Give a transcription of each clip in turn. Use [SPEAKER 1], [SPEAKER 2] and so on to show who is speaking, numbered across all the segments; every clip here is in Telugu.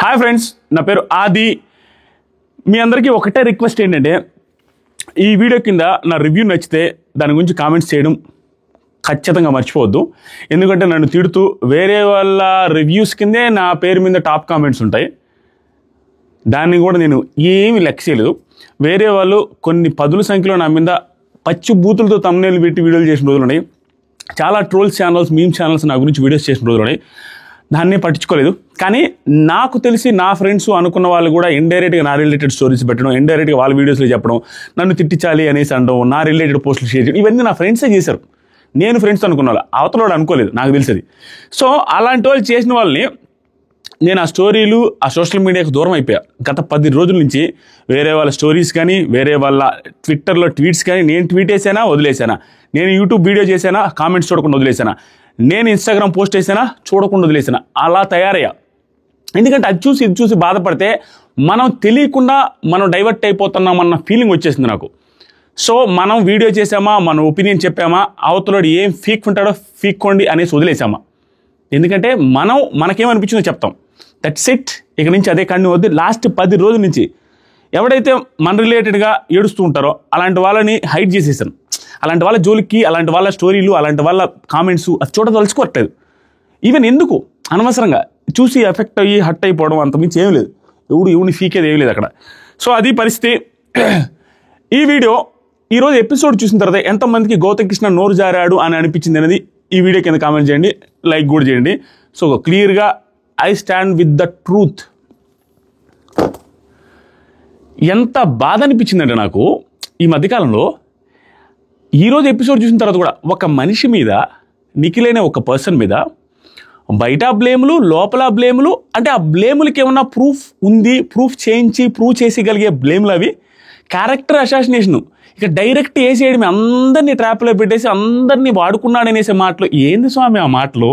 [SPEAKER 1] హాయ్ ఫ్రెండ్స్, నా పేరు ఆది. మీ అందరికీ ఒకటే రిక్వెస్ట్ ఏంటంటే, ఈ వీడియో కింద నా రివ్యూ నచ్చితే దాని గురించి కామెంట్స్ చేయడం ఖచ్చితంగా మర్చిపోవద్దు. ఎందుకంటే నన్ను తిడుతూ వేరే వాళ్ళ రివ్యూస్ కిందే నా పేరు మీద టాప్ కామెంట్స్ ఉంటాయి. దాన్ని కూడా నేను ఏమీ లెక్క చేయలేదు. వేరే వాళ్ళు కొన్ని పదుల సంఖ్యలో నా మీద పచ్చి బూతులతో thumbnail పెట్టి వీడియోలు చేసిన రోజులు ఉన్నాయి. చాలా ట్రోల్స్ ఛానల్స్, మీమ్ ఛానల్స్ నా గురించి వీడియోస్ చేసిన రోజులు ఉన్నాయి. దాన్నే పట్టించుకోలేదు. కానీ నాకు తెలిసి నా ఫ్రెండ్స్ అనుకున్న వాళ్ళు కూడా ఇండైరెక్ట్గా నా రిలేటెడ్ స్టోరీస్ పెట్టడం, ఇండైరెక్ట్గా వాళ్ళ వీడియోస్లో చెప్పడం, నన్ను తిట్టించాలి అనేసి అనడం, నా రిలేటెడ్ పోస్టులు షేర్ చేయడం, ఇవన్నీ నా ఫ్రెండ్సే చేశారు. నేను ఫ్రెండ్స్ అనుకున్న వాళ్ళు, అవతల వాడు అనుకోలేదు, నాకు తెలిసేది. సో అలాంటి వాళ్ళు చేసిన వాళ్ళని నేను ఆ స్టోరీలు, ఆ సోషల్ మీడియాకు దూరం అయిపోయా. గత 10 రోజుల నుంచి వేరే వాళ్ళ స్టోరీస్ కానీ, వేరే వాళ్ళ ట్విట్టర్లో ట్వీట్స్ కానీ, నేను ట్వీట్ వేసానా వదిలేసానా, నేను యూట్యూబ్ వీడియో చేశానా కామెంట్స్ చూడకుండా వదిలేసానా, నేను ఇన్స్టాగ్రామ్ పోస్ట్ చేసానా చూడకుండా వదిలేసానా, అలా తయారయ్యా. ఎందుకంటే అది చూసి ఇది చూసి బాధపడితే మనం తెలియకుండా మనం డైవర్ట్ అయిపోతున్నామన్న ఫీలింగ్ వచ్చేసింది నాకు. సో మనం వీడియో చేసామా, మన ఒపీనియన్ చెప్పామా, అవతలోడు ఏం ఫీక్కుంటాడో ఫీక్కోండి అనేసి వదిలేసామా. ఎందుకంటే మనకేమనిపించిందో చెప్తాం. That's it. ఇక నుంచి అదే కంటిన్యూ వద్దు. లాస్ట్ 10 రోజుల నుంచి ఎవడైతే మన రిలేటెడ్గా ఏడుస్తూ ఉంటారో అలాంటి వాళ్ళని హైడ్ చేసేసాను. అలాంటి వాళ్ళ జోలికి, అలాంటి వాళ్ళ స్టోరీలు, అలాంటి వాళ్ళ కామెంట్స్ అది చూడదలుచుకోవట్లేదు. ఈవెన్ ఎందుకు అనవసరంగా చూసి ఎఫెక్ట్ అయ్యి హట్ అయిపోవడం అంతమించి ఏం లేదు. ఎవడిని ఫీకేది ఏం లేదు అక్కడ. సో అది పరిస్థితి. ఈ వీడియో ఈరోజు ఎపిసోడ్ చూసిన తర్వాత ఎంతమందికి గౌతమ్ కృష్ణ నోరు జారాడు అని అనిపించింది అనేది ఈ వీడియో కింద కామెంట్ చేయండి, లైక్ కూడా చేయండి. సో క్లియర్గా I stand with the truth. ఎంత బాధ అనిపించిందంటే నాకు ఈ మధ్యకాలంలో, ఈరోజు ఎపిసోడ్ చూసిన తర్వాత కూడా ఒక మనిషి మీద, నిఖిల్ అనే ఒక పర్సన్ మీద బయట బ్లేములు, లోపల బ్లేములు, అంటే ఆ బ్లేములకి ఏమన్నా ప్రూఫ్ ఉంది, ప్రూవ్ చేసేయగలిగే బ్లేములు అవి. క్యారెక్టర్ అసాసినేషను, ఇక డైరెక్ట్ వేసేయడమే, అందరినీ ట్రాప్లో పెట్టేసి అందరినీ వాడుకున్నాడనేసే మాటలు. ఏంది స్వామి ఆ మాటలు?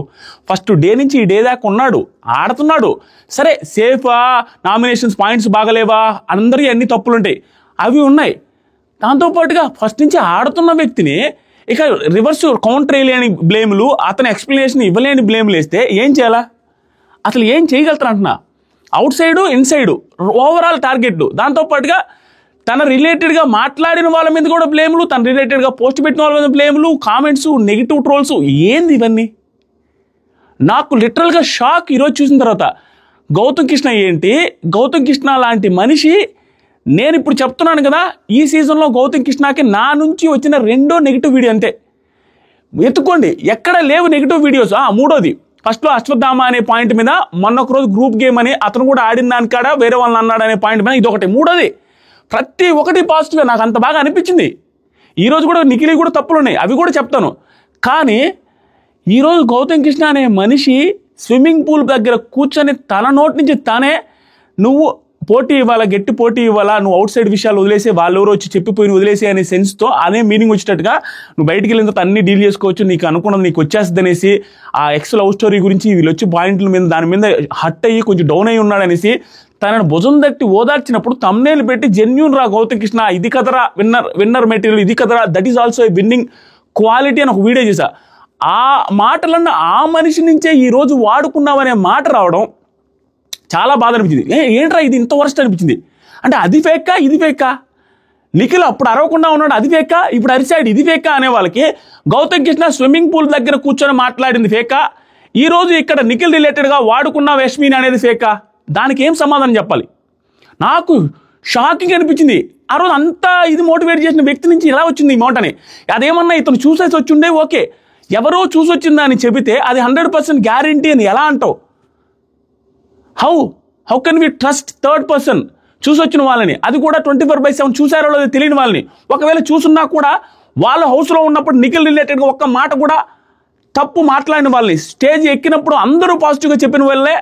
[SPEAKER 1] ఫస్ట్ డే నుంచి ఈ డే దాకా ఉన్నాడు, ఆడుతున్నాడు. సరే సేఫా, నామినేషన్స్ పాయింట్స్ బాగలేవా, అందరికీ అన్ని తప్పులుంటాయి, అవి ఉన్నాయి. దాంతోపాటుగా ఫస్ట్ నుంచి ఆడుతున్న వ్యక్తిని ఇక రివర్స్ కౌంటర్ వేయలేని బ్లేములు, అతని ఎక్స్ప్లెనేషన్ ఇవ్వలేని బ్లేములు వేస్తే ఏం చేయాలా? అసలు ఏం చేయగలుగుతారు అంటున్నా. అవుట్ సైడు, ఇన్సైడు, ఓవరాల్ టార్గెట్లు. దాంతోపాటుగా తన రిలేటెడ్గా మాట్లాడిన వాళ్ళ మీద కూడా బ్లేములు, తన రిలేటెడ్గా పోస్ట్ పెట్టిన వాళ్ళ మీద బ్లేములు, కామెంట్స్, నెగిటివ్ ట్రోల్స్. ఏంది ఇవన్నీ? నాకు లిటరల్గా షాక్ ఈరోజు చూసిన తర్వాత. గౌతమ్ కృష్ణ ఏంటి, గౌతమ్ కృష్ణ లాంటి మనిషి, నేను ఇప్పుడు చెప్తున్నాను కదా, ఈ సీజన్లో గౌతమ్ కృష్ణకి నా నుంచి వచ్చిన 2వ నెగిటివ్ వీడియో అంతే. ఎత్తుకోండి, ఎక్కడ లేవు నెగిటివ్ వీడియోస్. మూడోది ఫస్ట్లో అశ్వత్థామ అనే పాయింట్ మీద, మొన్న ఒక రోజు గ్రూప్ గేమ్ అని అతను కూడా ఆడిన దానికాడ వేరే వాళ్ళని అన్నాడు అనే పాయింట్ మీద, ఇదొకటి. మూడోది ప్రతి ఒక్కటి పాజిటివ్గా నాకు అంత బాగా అనిపించింది. ఈరోజు కూడా నిఖిల్ కూడా తప్పులు ఉన్నాయి, అవి కూడా చెప్తాను. కానీ ఈరోజు గౌతమ్ కృష్ణ అనే మనిషి స్విమ్మింగ్ పూల్ దగ్గర కూర్చొని తన నోటి నుంచి తానే, నువ్వు పోటీ ఇవ్వాలా, గట్టి పోటీ ఇవ్వాలా, నువ్వు అవుట్ సైడ్ విషయాలు వదిలేసి వాళ్ళు ఎవరో వచ్చి చెప్పిపోయి వదిలేసి అనే సెన్స్తో, అదే మీనింగ్ వచ్చేటట్టుగా నువ్వు బయటికి వెళ్ళిన తర్వాత అన్ని డీల్ చేసుకోవచ్చు, నీకు అనుకున్నది నీకు వచ్చేస్తుంది అనేసి, ఆ ఎక్స్ లవ్ స్టోరీ గురించి వీళ్ళు వచ్చి పాయింట్ల మీద దాని మీద హట్ అయ్యి కొంచెం డౌన్ అయ్యి ఉన్నాడనేసి తనను భుజం తట్టి ఓదార్చినప్పుడు thumbnail పెట్టి జెన్యూన్ రా గౌతమ్ కృష్ణ, ఇది కదరా విన్నర్ మెటీరియల్, ఇది కదరా, that is also a winnowing quality అని ఒక వీడియో చేశా. ఆ మాటలన్న ఆ మనిషి నుంచే ఈరోజు వాడుకున్నామనే మాట రావడం చాలా బాధ అనిపించింది. ఏంట్రా ఇది ఇంత వరస్ట్ అనిపించింది. అంటే అది ఫేక్కా, ఇది ఫేక్కా? నిఖిల్ అప్పుడు అరవకుండా ఉన్నాడు, అది ఫేక్కా? ఇప్పుడు అరిసాడు, ఇది ఫేక్కా అనే వాళ్ళకి గౌతమ్ కృష్ణ స్విమ్మింగ్ పూల్ దగ్గర కూర్చొని మాట్లాడింది ఫేక్కా? ఈరోజు ఇక్కడ నిఖిల్ రిలేటెడ్గా వాడుకున్న యష్మిన్ అనేది ఫేక్కా? దానికి ఏం సమాధానం చెప్పాలి? నాకు షాకింగ్ అనిపించింది. ఆ రోజు అంతా ఇది మోటివేట్ చేసిన వ్యక్తి నుంచి ఎలా వచ్చింది ఈ మోటని? అదేమన్నా ఇతను చూసేసి వచ్చిండే ఓకే, ఎవరో చూసి వచ్చిందా అని చెబితే అది 100% గ్యారంటీ అని ఎలా అంటావు? How can we trust third person? చూసి వచ్చిన వాళ్ళని, అది కూడా 24/7 చూసారో లేదో తెలియని వాళ్ళని. ఒకవేళ చూసున్నా కూడా వాళ్ళ హౌస్లో ఉన్నప్పుడు నిఖిల్ రిలేటెడ్గా ఒక్క మాట కూడా తప్పు మాట్లాడిన వాళ్ళని, స్టేజ్ ఎక్కినప్పుడు అందరూ పాజిటివ్గా చెప్పిన వాళ్ళే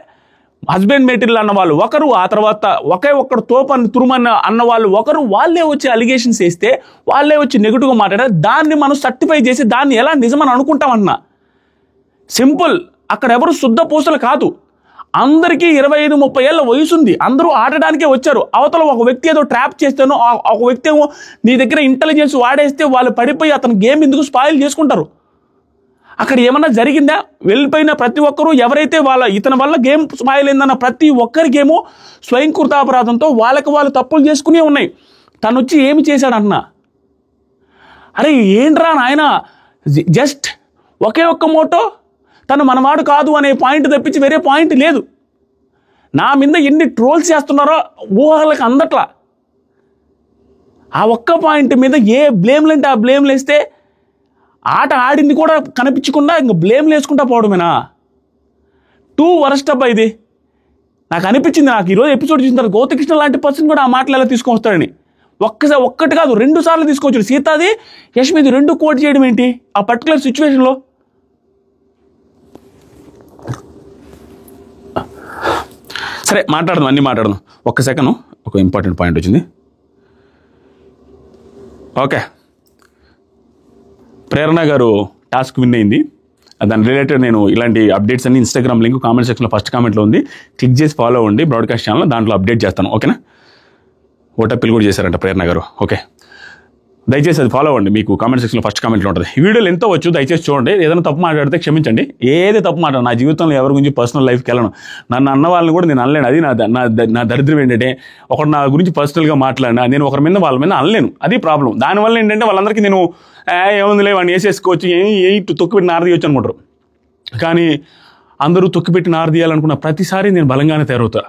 [SPEAKER 1] హస్బెండ్ మెటీరియల్ అన్న వాళ్ళు ఒకరు, ఆ తర్వాత ఒక్కడు తోపని తురుమన్న అన్న వాళ్ళు ఒకరు, వాళ్ళే వచ్చి అలిగేషన్స్ వేస్తే, వాళ్ళే వచ్చి నెగిటివ్గా మాట్లాడారు. దాన్ని మనం సర్టిఫై చేసి దాన్ని ఎలా నిజమని అనుకుంటామన్నా? సింపుల్. అక్కడ ఎవరు శుద్ధ పూసలు కాదు. అందరికీ 25-30 ఏళ్ళ వయసు ఉంది, అందరూ ఆడడానికే వచ్చారు. అవతల ఒక వ్యక్తి ఏదో ట్రాప్ చేస్తేనో, ఒక వ్యక్తి ఏమో నీ దగ్గర ఇంటెలిజెన్స్ వాడేస్తే వాళ్ళు పడిపోయి అతను గేమ్ ఎందుకు స్పాయిల్ చేసుకుంటారు. అక్కడ ఏమన్నా జరిగిందా? వెళ్ళిపోయిన ప్రతి ఒక్కరూ ఎవరైతే ఇతని వల్ల గేమ్ స్పాయిల్ అయిందన్న ప్రతి ఒక్కరికేమో స్వయంకృతాపరాధంతో వాళ్ళకి వాళ్ళు తప్పులు చేసుకునే ఉన్నాయి. తను వచ్చి ఏమి చేశాడు అంటున్నా. అరే ఏంట్రా నాయన, జస్ట్ ఒకే ఒక్క మోటో, తను మనవాడు కాదు అనే పాయింట్ తప్పించి వేరే పాయింట్ లేదు. నా మీద ఎన్ని ట్రోల్స్ చేస్తున్నారో ఊహలకు అందట్లా. ఆ ఒక్క పాయింట్ మీద ఏ బ్లేమ్లు అంటే ఆ బ్లేమ్లు వేస్తే ఆట ఆడింది కూడా కనిపించకుండా ఇంక బ్లేమ్లు వేసుకుంటా పోవడమేనా? టూ వరస్ట్ అబ్బా ఇది. నాకు అనిపించింది, నాకు ఈరోజు ఎపిసోడ్ చూసిన తర్వాత గౌతకృష్ణ లాంటి పర్సన్ కూడా ఆ మాటలు ఎలా తీసుకొని వస్తాడని. ఒక్కటి కాదు 2 సార్లు తీసుకొచ్చాడు. సీతాది యష్మిది 2 కోట్ చేయడం ఏంటి ఆ పర్టికులర్ సిచ్యువేషన్లో? సరే మాట్లాడదాం, అన్నీ మాట్లాడదాం. ఒక్క సెకండ్, ఒక ఇంపార్టెంట్ పాయింట్ వచ్చింది. ఓకే, ప్రేరణ గారు టాస్క్ విన్ అయింది. దాని రిలేటెడ్ నేను ఇలాంటి అప్డేట్స్ అన్ని ఇన్స్టాగ్రామ్ లింక్ కామెంట్ సెక్షన్లో ఫస్ట్ కామెంట్లో ఉంది, క్లిక్ చేసి ఫాలో అవ్వండి. బ్రాడ్కాస్ట్ ఛానల్ దాంట్లో అప్డేట్ చేస్తాను. ఓకేనా? ఓటప్పిల్ కూడా చేశారంట ప్రేరణ గారు. ఓకే, దయచేసి అది ఫాలో అవ్వండి. మీకు కామెంట్ సెక్షన్లో ఫస్ట్ కామెంట్లో ఉంటుంది. ఈ వీడియోలు ఎంతో వచ్చు, దయచేసి చూడండి. ఏదైనా తప్పు మాట్లాడితే క్షమించండి. ఏదే తప్పు మాట్లాడు, నా జీవితంలో ఎవరి గురించి పర్సనల్ లైఫ్కి వెళ్ళను. నన్ను అన్న వాళ్ళని కూడా నేను అనలేను. అది నా దరిద్రం ఏంటంటే, ఒకటి నా గురించి పర్సనల్గా మాట్లాడినా నేను ఒకరి మీద వాళ్ళ మీద అనలేను. అది ప్రాబ్లం. దానివల్ల ఏంటంటే వాళ్ళందరికీ నేను ఏముందిలే వాడిని వేసేసుకోవచ్చు, తొక్కిపెట్టి నారదీయొచ్చు అనుకుంటారు. కానీ అందరూ తొక్కిపెట్టి నారదీయాలనుకున్న ప్రతిసారి నేను బలంగానే తయారవుతా.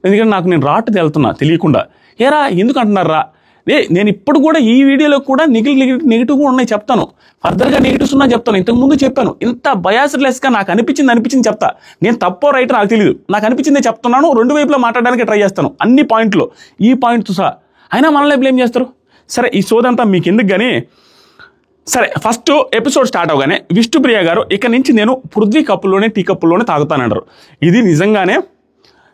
[SPEAKER 1] ఎందుకంటే నేను రాటు వెళ్తున్నా తెలియకుండా. ఏరా ఎందుకు అంటున్నారా? నేను ఇప్పుడు కూడా ఈ వీడియోలో కూడా నెగిటివ్ కూడా ఉన్నాయి, చెప్తాను. ఫర్దర్గా నెగిటివ్స్ ఉన్నా చెప్తాను. ఇంతకుముందు చెప్పాను. ఇంత బయాస్లెస్గా నాకు అనిపించింది చెప్తా. నేను తప్పో రైట్ నాకు తెలియదు, నాకు అనిపించిందే చెప్తున్నాను. 2 వైపులా మాట్లాడడానికి ట్రై చేస్తాను, అన్ని పాయింట్లు, ఈ పాయింట్తో సహా. అయినా మనల్ని బ్లేమ్ చేస్తారు. సరే, ఈ సోదంతా మీకు ఎందుకు కానీ. సరే, ఫస్ట్ ఎపిసోడ్ స్టార్ట్ అవగానే విష్ణుప్రియ గారు ఇక నుంచి నేను పృథ్వీ కప్పుల్లోనే టీ కప్పుల్లోనే తాగుతానంటారు. ఇది నిజంగానే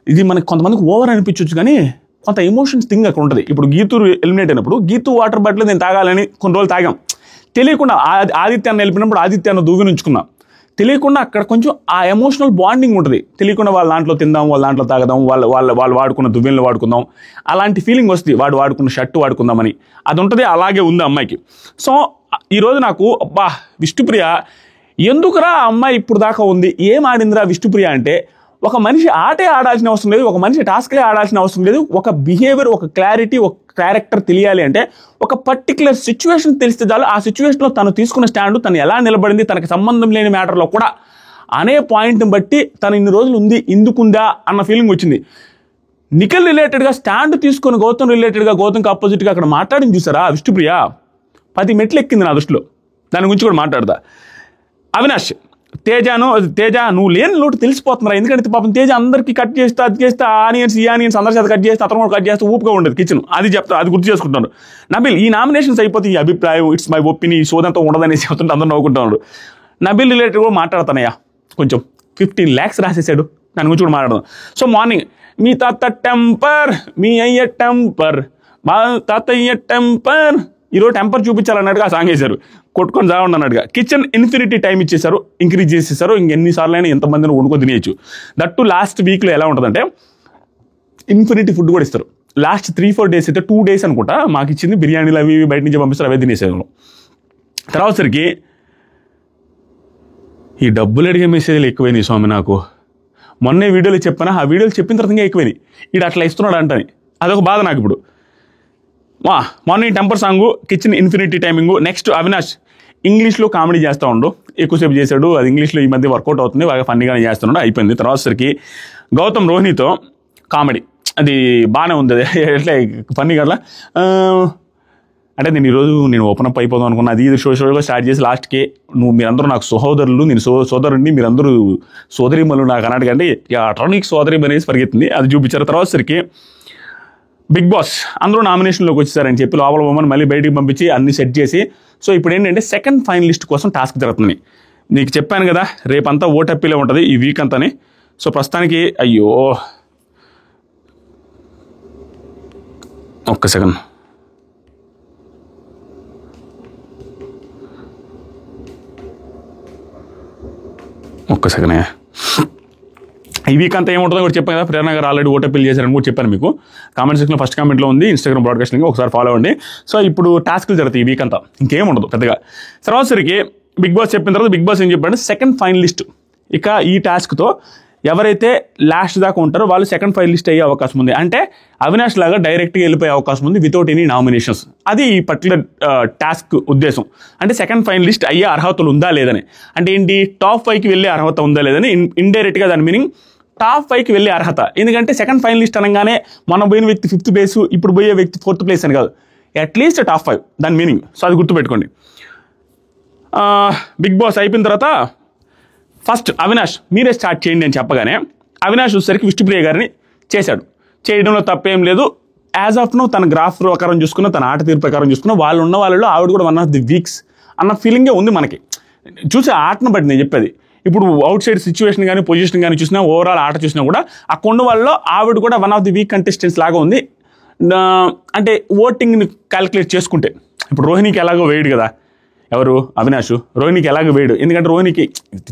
[SPEAKER 1] ఇది మనకు కొంతమందికి ఓవర్ అనిపించవచ్చు, కానీ కొంత ఎమోషన్స్ థింగ్ అక్కడ ఉంటుంది. ఇప్పుడు గీతు ఎలిమినేట్ అయినప్పుడు గీతు వాటర్ బాటిల్ నేను తాగాలని కొన్ని రోజులు తాగాం. తెలియకుండా ఆదిత్యాన్ని వెళ్ళిపోయినప్పుడు ఆదిత్యాన్ని దూవి ఉంచుకున్నాం. తెలియకుండా అక్కడ కొంచెం ఆ ఎమోషనల్ బాండింగ్ ఉంటుంది. తెలియకుండా వాళ్ళ దాంట్లో తిందాం, వాళ్ళ దాంట్లో తాగదాం, వాళ్ళు వాడుకున్న దువ్వెనలు వాడుకుందాం, అలాంటి ఫీలింగ్ వస్తుంది. వాడుకున్న షర్టు వాడుకుందామని అది ఉంటుంది. అలాగే ఉంది అమ్మాయికి. సో ఈరోజు నాకు అబ్బా విష్ణుప్రియ ఎందుకురా అమ్మాయి ఇప్పుడు దాకా ఉంది, ఏం ఆడిందిరా విష్ణుప్రియ అంటే, ఒక మనిషి ఆటే ఆడాల్సిన అవసరం లేదు, ఒక మనిషి టాస్క్లే ఆడాల్సిన అవసరం లేదు. ఒక బిహేవియర్, ఒక క్లారిటీ, ఒక క్యారెక్టర్ తెలియాలి అంటే ఒక పర్టికులర్ సిచ్యువేషన్ తెలిస్తే చాలు. ఆ సిచ్యువేషన్లో తను తీసుకున్న స్టాండ్, తను ఎలా నిలబడింది, తనకి సంబంధం లేని మ్యాటర్లో కూడా అనే పాయింట్ని బట్టి తను ఇన్ని రోజులు ఉంది, ఇందుకుందా అన్న ఫీలింగ్ వచ్చింది. నిఖిల్ రిలేటెడ్గా స్టాండ్ తీసుకొని గౌతమ్ రిలేటెడ్గా, గౌతమ్కి ఆపోజిట్గా అక్కడ మాట్లాడింది చూసారా విష్ణుప్రియ, 10 మెట్లు ఎక్కింది నా దృష్టిలో. దాని గురించి కూడా మాట్లాడదా. అవినాష్ తేజ నువ్వు లేని లోటు తెలిసిపోతున్నారా? ఎందుకంటే పాపం తేజ అందరికీ కట్ చేస్తే అది చేస్తే ఆనియన్స్ అందరి చేత కట్ చేస్తే అతను కూడా కట్ చేస్తే ఊపుగా ఉండదు కిచెన్. అది చెప్తా, అది గుర్తు చేసుకుంటాను. నబిల్ ఈ నామినేషన్స్ అయిపోతే ఈ అభిప్రాయం, ఇట్స్ మై ఒపీనియన్, ఈ సోదంతా ఉండదనేసి చెప్తుంటే అందరూ నవ్వుకుంటున్నాడు. నబిల్ రిలేటెడ్ కూడా మాట్లాడతానయ్యా, కొంచెం 15 lakhs రాసేసాడు, దాని గురించి కూడా మాట్లాడదాం. సో మార్నింగ్ మీ తాత టెంపర్, మీ అయ్య టెంపర్, మా తాతయ్య టెంపర్, ఈరోజు టెంపర్ చూపించాలన్నట్టుగా సాంగ్ వేశారు. కొట్టుకొని చావండి అన్నట్టుగా. కిచెన్ ఇన్ఫినిటీ టైం ఇచ్చేసారు, ఇంక్రీజ్ చేసేసారు. ఇంకెన్నిసార్లు అయినా ఎంతమందిని వండుకొని తినేయచ్చు. దట్టు లాస్ట్ వీక్లో ఎలా ఉంటుందంటే ఇన్ఫినిటీ ఫుడ్ కూడా ఇస్తారు. లాస్ట్ 3-4 days అయితే 2 days అనుకుంటా మాకు ఇచ్చింది బిర్యానీలు అవి బయట నుంచి పంపిస్తారు, అవే తినేసేవాళ్ళం. తర్వాత సరికి ఈ డబ్బులు అడిగే మెసేజ్లు ఎక్కువైనాయి స్వామి నాకు. మొన్నే వీడియోలో చెప్పానా, ఆ వీడియోలు చెప్పిన తర్వాత ఇంకా ఎక్కువైనాయి. ఈడు అట్లా ఇస్తున్నాడు అంటని, అదొక బాధ నాకు ఇప్పుడు. Morning temper song, kitchen infinity timing. Next Avinash ఇంగ్లీష్లో కామెడీ చేస్తూ ఉండు, ఎక్కువసేపు చేశాడు. అది ఇంగ్లీష్లో ఈ మధ్య వర్కౌట్ అవుతుంది, బాగా ఫన్నీగానే చేస్తున్నాడు, అయిపోయింది. తర్వాత సరికి గౌతమ్ రోహిణితో కామెడీ, అది బాగానే ఉంది. అది ఎట్లా ఫన్నీగా అట్లా అంటే నేను ఓపెన్ అప్ అయిపోదాం అనుకున్నా. అది షోగా స్టార్ట్ చేసి లాస్ట్కి మీరందరూ నాకు సహోదరులు, నేను సోదరుడిని, మీరందరూ సోదరిమలు నాకు అన్నట్టుగా అంటే అట్రానిక్ సోదరి అనేసి పరిగెత్తింది, అది చూపించారు. తర్వాత సరికి బిగ్ బాస్ అందరూ నామినేషన్లోకి వచ్చేసారని చెప్పి లోపల బొమ్మను మళ్ళీ బయటికి పంపించి అన్ని సెట్ చేసి, సో ఇప్పుడు ఏంటంటే సెకండ్ ఫైనలిస్ట్ కోసం టాస్క్ జరుగుతుంది. నీకు చెప్పాను కదా రేపంతా ఓటప్పిలే ఉంటుంది ఈ వీక్ అంతాని. సో ప్రస్తుతానికి అయ్యో ఒక్క సెకండ్, ఈ వీక్ అంతా ఏముంటుందో కూడా చెప్పాను కదా. ప్రేరణ గారు ఆల్రెడీ ఓటప్పిల్ చేశారని కూడా చెప్పాను మీకు. కామెంట్ సెక్షన్లో ఫస్ట్ కామెంట్లో ఉంది, ఇన్స్టాగ్రామ్ బ్రాడ్కాస్ట్ లింక్ ఒకసారి ఫాలో అవ్వండి. సో ఇప్పుడు టాస్క్లు జరుగుతాయి ఈ వీక్ అంతా, ఇంకేం ఉండదు పెద్దగా. తర్వాత సరికి బిగ్ బాస్ చెప్పిన తర్వాత బిగ్ బాస్ ఏం చెప్పాడు, సెకండ్ ఫైనలిస్ట్ ఇక ఈ టాస్క్తో ఎవరైతే లాస్ట్ దాకా ఉంటారో వాళ్ళు సెకండ్ ఫైనలిస్ట్ అయ్యే అవకాశం ఉంది. అంటే అవినాష్ లాగా డైరెక్ట్గా వెళ్ళిపోయే అవకాశం ఉంది వితౌట్ ఎనీ నామినేషన్స్. అది ఈ పర్టికులర్ టాస్క్ ఉద్దేశం. అంటే సెకండ్ ఫైనలిస్ట్ అయ్యే అర్హతలు ఉందా లేదని, అంటే ఏంటి టాప్ 5కి వెళ్ళే అర్హత ఉందా లేదని ఇండైరెక్ట్గా దాని మీనింగ్ టాప్ 5కి వెళ్ళే అర్హత. ఎందుకంటే సెకండ్ ఫైనలిస్ట్ అనగానే మనం పోయిన వ్యక్తి 5th ప్లేస్, ఇప్పుడు పోయే వ్యక్తి 4th ప్లేస్ అని కాదు, అట్లీస్ట్ టాప్ 5 దాని మీనింగ్. సో అది గుర్తుపెట్టుకోండి. బిగ్ బాస్ అయిపోయిన తర్వాత ఫస్ట్ అవినాష్ మీరే స్టార్ట్ చేయండి అని చెప్పగానే అవినాష్ వచ్చేసరికి విష్ణుప్రియ గారిని చేశాడు. చేయడంలో తప్పేం లేదు. యాజ్ ఆఫ్ నో తన గ్రాఫ్ ప్రకారం చూసుకున్న, తన ఆట తీరు ప్రకారం చూసుకున్న వాళ్ళు ఉన్న వాళ్ళలో ఆవిడ కూడా వన్ ఆఫ్ ది వీక్స్ అన్న ఫీలింగే ఉంది మనకి. చూసే ఆటను బట్టి నేను చెప్పేది. ఇప్పుడు అవుట్ సైడ్ సిచ్యువేషన్ కానీ పొజిషన్ కానీ చూసినా, ఓవరాల్ ఆట చూసినా కూడా ఆ కొండ వాళ్ళలో ఆవిడ కూడా one of the week contestants లాగా ఉంది. అంటే ఓటింగ్ని క్యాలిక్యులేట్ చేసుకుంటే ఇప్పుడు రోహిణికి ఎలాగో వేయడు కదా ఎవరు అవినాష్, రోహిణికి ఎలాగో వేయడు. ఎందుకంటే రోహిణికి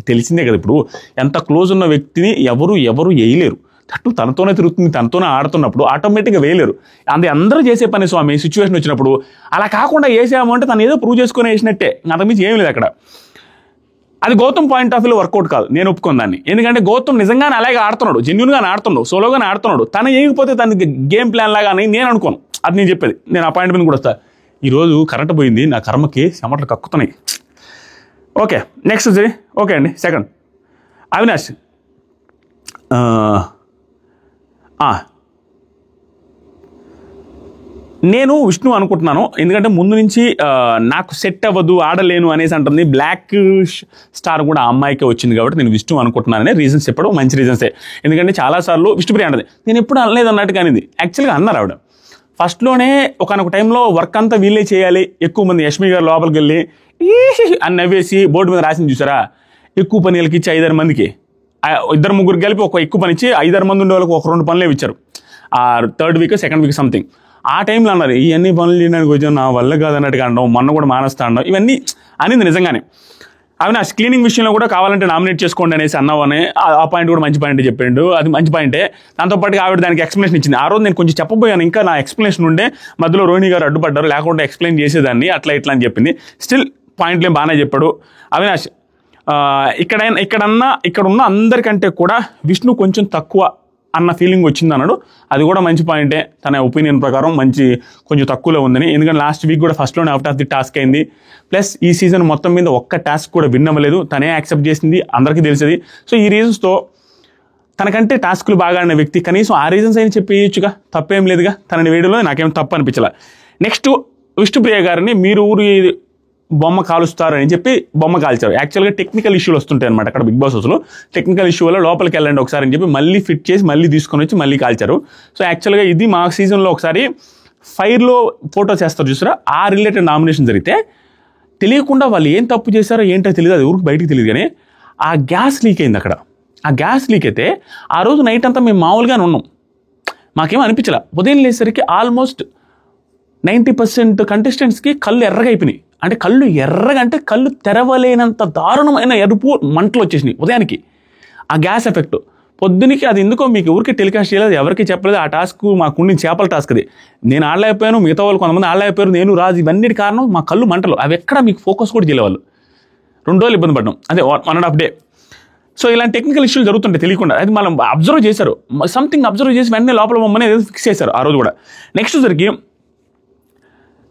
[SPEAKER 1] తెలిసిందే కదా ఇప్పుడు ఎంత క్లోజ్ ఉన్న వ్యక్తిని ఎవరు వేయలేరు. తట్టు తనతోనే తిరుగుతుంది, తనతోనే ఆడుతున్నప్పుడు ఆటోమేటిక్గా వేయలేరు. అందరూ చేసే పని స్వామి సిచ్యువేషన్ వచ్చినప్పుడు. అలా కాకుండా వేసాము అంటే తను ఏదో ప్రూవ్ చేసుకుని వేసినట్టే, అంతకుమించి ఏం లేదు అక్కడ. అది గౌతమ్ పాయింట్ ఆఫ్ వ్యూలో వర్కౌట్ కాదు, నేను ఒప్పుకుని దాన్ని. ఎందుకంటే గౌతమ్ నిజంగానే అలాగే ఆడుతున్నాడు, జెన్యున్గానే ఆడుతున్నాడు, సోలోగానే ఆడుతున్నాడు. తను వేయకపోతే తనకి గేమ్ ప్లాన్ లాగా అని నేను అనుకోను. అది నేను చెప్పేది. నేను ఆ పాయింట్ మీద కూడా వస్తాను. ఈరోజు కరెంట్ పోయింది, నా కర్మకి చెమటలు కక్కుతున్నాయి. ఓకే నెక్స్ట్ వచ్చి ఓకే అండి. సెకండ్ అవినాష్, నేను విష్ణు అనుకుంటున్నాను. ఎందుకంటే ముందు నుంచి నాకు సెట్ అవ్వదు, ఆడలేను అనేసి అంటుంది. బ్లాక్ స్టార్ కూడా ఆ అమ్మాయికే వచ్చింది కాబట్టి నేను విష్ణు అనుకుంటున్నాననే రీజన్స్ చెప్పడం మంచి రీజన్సే. ఎందుకంటే చాలాసార్లు విష్ణుప్రియ అంటది నేను ఎప్పుడు అనలేదు అన్నట్టు కానీ యాక్చువల్గా అన్నారు ఆవిడ. ఫస్ట్లోనే ఒకనొక టైంలో వర్క్ అంతా వీళ్ళే చేయాలి, ఎక్కువ మంది యష్మి గారు లోపలికి వెళ్ళి అని నవ్వేసి బోర్డు మీద రాసింది చూసారా, ఎక్కువ పని వీళ్ళకి ఇచ్చి 5-6 మందికి, 2-3 కలిపి ఒక ఎక్కువ పని ఇచ్చి 5-6 మంది ఉండే వాళ్ళకి 1-2 పనులే ఇచ్చారు. ఆ 3rd week 2nd week something. ఆ టైంలో అన్నారు ఇవన్నీ పనులు చేయడానికి వచ్చాను, నా వల్ల కాదన్నట్టుగా అనడం, మొన్న కూడా మానేస్తా అనడం, ఇవన్నీ అనింది నిజంగానే. అవినాష్ క్లీనింగ్ విషయంలో కూడా కావాలంటే నామినేట్ చేసుకోండి అనేసి అన్నావని ఆ పాయింట్ కూడా మంచి పాయింట్ చెప్పిండు. అది మంచి పాయింటే. దాంతోపాటు ఆవిడ దానికి ఎక్స్ప్లెనేషన్ ఇచ్చింది. ఆ రోజు నేను కొంచెం చెప్పబోయాను, ఇంకా నా ఎక్స్ప్లెనేషన్ ఉండే మధ్యలో రోహిణి గారు అడ్డుపడ్డారు, లేకుంటే ఎక్స్ప్లెయిన్ చేసేదాన్ని అట్లా ఇట్లా అని చెప్పింది. స్టిల్ పాయింట్లేం బాగానే చెప్పాడు అవినాష్. ఇక్కడ ఉన్న అందరికంటే కూడా విష్ణు కొంచెం తక్కువ అన్న ఫీలింగ్ వచ్చింది అన్నాడు. అది కూడా మంచి పాయింటే. తన ఒపీనియన్ ప్రకారం కొంచెం తక్కువలో ఉందని. ఎందుకంటే లాస్ట్ వీక్ కూడా ఫస్ట్లోనే అవుట్ ఆఫ్ ది టాస్క్ అయింది. ప్లస్ ఈ సీజన్ మొత్తం మీద ఒక్క టాస్క్ కూడా విన్ అవ్వలేదు, తనే యాక్సెప్ట్ చేసింది, అందరికీ తెలిసేది. సో ఈ రీజన్స్తో తనకంటే టాస్క్లు బాగా ఆడిన వ్యక్తి కనీసం ఆ రీజన్స్ అయినా చెప్పేయచ్చుగా, తప్పేం లేదుగా. తనని వేయడంలో నాకేం తప్పు అనిపించలే. నెక్స్ట్ విష్ణుప్రియ గారిని మీరు ఊరి బొమ్మ కాలుస్తారు అని చెప్పి బొమ్మ కాల్చారు. యాక్చువల్గా టెక్నికల్ ఇష్యూలు వస్తుంటాయి అనమాట అక్కడ బిగ్ బాస్ హౌస్లో. టెక్నికల్ ఇష్యూ వల్ల లోపలికి వెళ్ళండి ఒకసారి అని చెప్పి మళ్ళీ ఫిట్ చేసి మళ్ళీ తీసుకొని వచ్చి మళ్ళీ కాల్చారు. సో యాక్చువల్గా ఇది మా సీజన్లో ఒకసారి ఫైర్లో ఫోటో చేస్తారు చూసారా, ఆ రిలేటెడ్ నామినేషన్ జరిగితే తెలియకుండా వాళ్ళు ఏం తప్పు చేశారో ఏంటో తెలియదు, అది ఊరికి బయటికి తెలియదు. కానీ ఆ గ్యాస్ లీక్ అయింది అక్కడ. ఆ గ్యాస్ లీక్ అయితే ఆ రోజు నైట్ అంతా మేము మామూలుగానే ఉన్నాం, మాకేమో అనిపించలే. ఉదయం లేసరికి ఆల్మోస్ట్ 90% కంటెస్టెంట్స్కి కళ్ళు ఎర్రగా అయిపోయినాయి. అంటే కళ్ళు ఎర్రగా అంటే కళ్ళు తెరవలేనంత దారుణమైన ఎరుపు మంటలు వచ్చేసినాయి ఉదయానికి. ఆ గ్యాస్ ఎఫెక్ట్ పొద్దునికి అది ఎందుకో మీకు ఎవరికి టెలికాస్ట్ చేయలేదు, ఎవరికి చెప్పలేదు. ఆ టాస్క్ మాకుండి చేపల టాస్క్ అది. నేను ఆడలేకపోయాను, మిగతా వాళ్ళు కొంతమంది ఆడలేకపోయారు, నేను రాజు. ఇవన్నిటి కారణం మా కళ్ళు మంటలు. అవి ఎక్కడ మీకు ఫోకస్ కూడా చేయలేవాళ్ళు. 2 రోజులు ఇబ్బంది పడ్డాం, అదే 1.5 డే. సో ఇలాంటి టెక్నికల్ ఇష్యూలు జరుగుతుంటాయి తెలియకుండా. అది మనం అబ్జర్వ్ చేశారు, సంథింగ్ అబ్జర్వ్ చేసి వెంటనే లోపల బొమ్మని ఏదో ఫిక్స్ చేశారు ఆ రోజు కూడా. నెక్స్ట్ సరికి